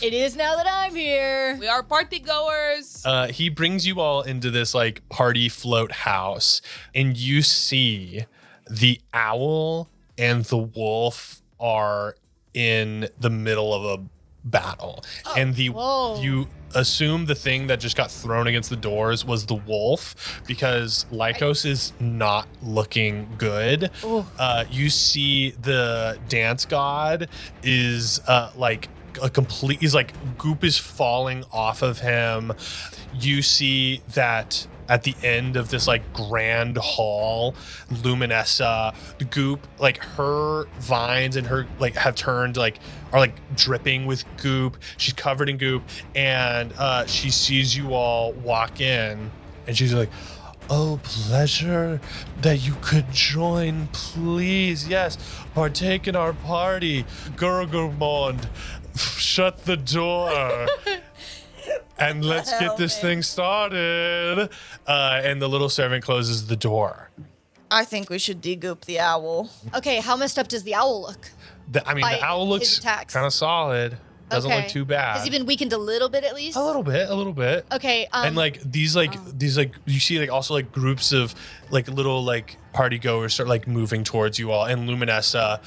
It is now that I'm here. We are party goers. He brings you all into this like party float house, and you see the owl and the wolf are in the middle of a battle. And whoa. you assume the thing that just got thrown against the doors was the wolf because Lycos is not looking good. You see the dance god is like a complete, he's like goop is falling off of him. You see that at the end of this like grand hall, Luminessa, the goop, like her vines and her like have turned like are like dripping with goop. She's covered in goop, and she sees you all walk in, and she's like, "Oh, pleasure that you could join. Please, yes, partake in our party. Gurgurmond, shut the door." And let's get this thing started. And the little servant closes the door. I think we should degoop the owl. Okay, how messed up does the owl look? The owl his looks attacks. kind of solid. Doesn't look too bad. Has he been weakened a little bit at least? A little bit. Okay. And like these you see like also like groups of like little like party goers start like moving towards you all, and Luminessa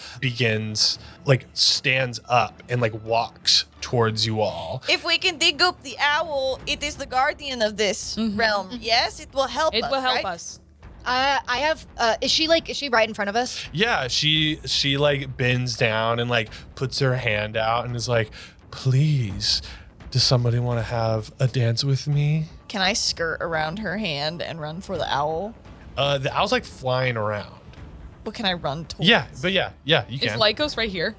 stands up and like walks towards you all. If we can degoop the owl, it is the guardian of this realm. Yes, it will help us. It will help right? us. I have. Is she right in front of us? Yeah, she like bends down and like puts her hand out and is like, "Please, does somebody want to have a dance with me?" Can I skirt around her hand and run for the owl? The owl's like flying around. What can I run towards? Yeah, you Is can. Lycos right here?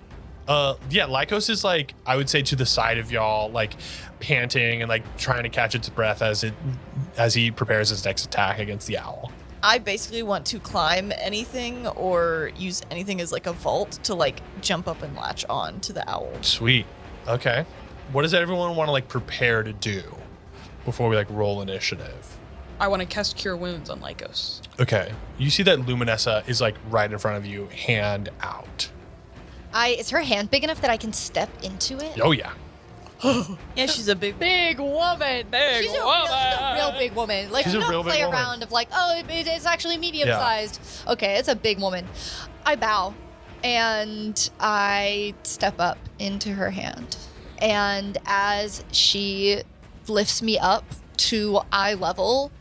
Yeah, Lycos is like, I would say to the side of y'all, like panting and like trying to catch its breath as he prepares his next attack against the owl. I basically want to climb anything or use anything as like a vault to like jump up and latch on to the owl. Sweet. Okay. What does everyone want to like prepare to do before we like roll initiative? I want to cast Cure Wounds on Lycos. Okay. You see that Luminessa is like right in front of you, hand out. Is her hand big enough that I can step into it? Oh yeah. Yeah, she's a big. Big woman. Big She's a woman. real big woman. Like, She's you a real don't big play woman. around of like, oh, it's actually medium-sized. Okay, it's a big woman. I bow, and I step up into her hand. And as she lifts me up to eye level,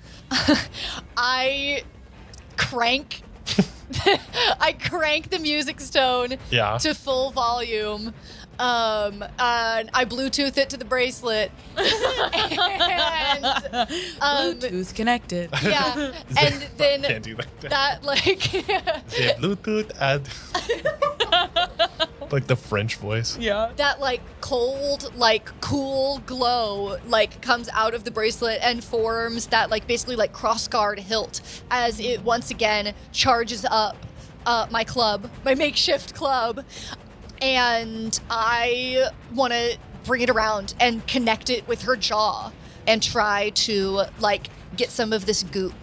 I crank the music stone Yeah. to full volume. And I Bluetooth it to the bracelet. And, Bluetooth connected. yeah. And then Can't do that. that like Say Bluetooth add. Like the French voice. Yeah. that like cold, like cool glow like comes out of the bracelet and forms that like basically like crossguard hilt as it once again charges up my club, my makeshift club. And I want to bring it around and connect it with her jaw and try to like get some of this goop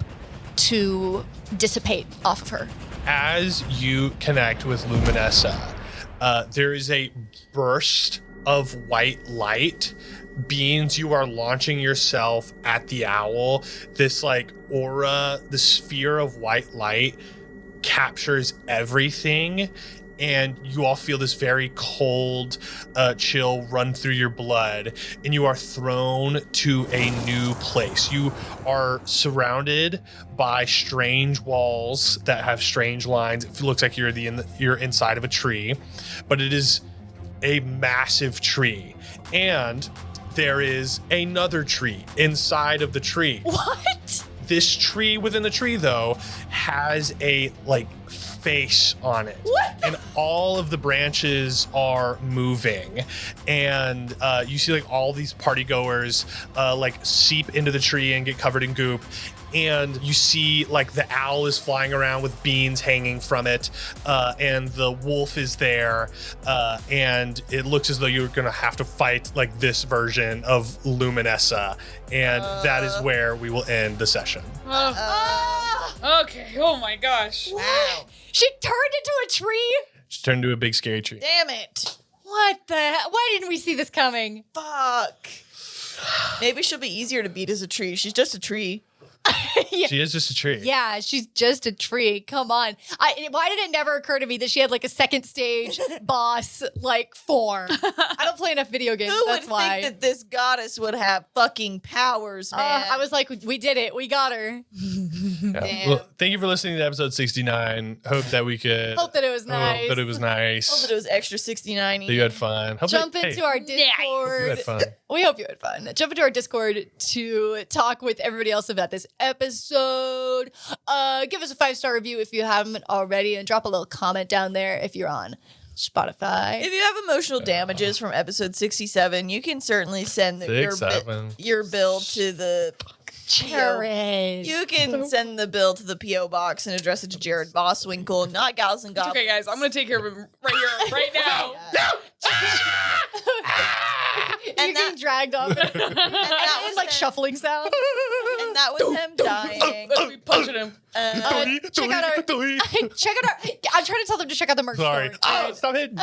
to dissipate off of her. As you connect with Luminessa, there is a burst of white light. Beans, you are launching yourself at the owl. This like aura, the sphere of white light captures everything. And you all feel this very cold chill run through your blood, and you are thrown to a new place. You are surrounded by strange walls that have strange lines. It looks like you're inside of a tree, but it is a massive tree. And there is another tree inside of the tree. What? This tree within the tree, though, has a like face on it. What? And all of the branches are moving. And you see like all these party goers like seep into the tree and get covered in goop. And you see like the owl is flying around with beans hanging from it, and the wolf is there, and it looks as though you're gonna have to fight like this version of Luminessa, and that is where we will end the session. Okay. Oh my gosh. Wow. She turned into a tree? Just turn into a big scary tree. Damn it. What the hell? Why didn't we see this coming? Fuck. Maybe she'll be easier to beat as a tree. She's just a tree. Yeah. She is just a tree. Yeah, she's just a tree. Come on. Why did it never occur to me that she had like a second stage boss like form? I don't play enough video games. Who would That's why. think that this goddess would have fucking powers, man? I was like, we did it. We got her. Yeah. Damn. Well, thank you for listening to episode 69. Hope that we could. Hope that it was nice. Hope that it was nice. Hope that it was extra 69. That you had fun. Hope Jump that, into hey, our hope you Discord. had fun. We hope you had fun. Jump into our Discord to talk with everybody else about this episode. Give us a 5-star review if you haven't already, and drop a little comment down there if you're on Spotify. If you have emotional damages from episode 67, you can certainly send your bill to the Jared. You can send the bill to the P.O. box and address it to Jared Boswinkle, not Gals and Goblins. Okay, guys, I'm gonna take care of him right here, right now. You're getting dragged off. And that was like him. shuffling sound. And that was him dying. Let's be punching him. Check out our. I'm trying to tell them to check out the merch Sorry. store. Oh, stop hitting.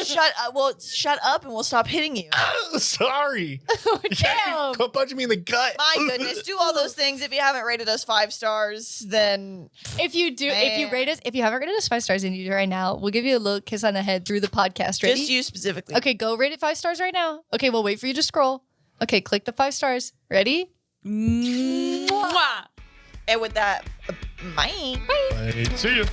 Shut up and we'll stop hitting you. Sorry. Damn. Quit punching me in the gut. My goodness, do all those things. If you haven't rated us 5 stars, then If you haven't rated us 5 stars and you do right now, we'll give you a little kiss on the head through the podcast. Ready? just you specifically. Okay, go rate it 5 stars right now. Okay, we'll wait for you to scroll. Okay, click the 5 stars. Ready? Mwah. And with that, bye. Bye. See you.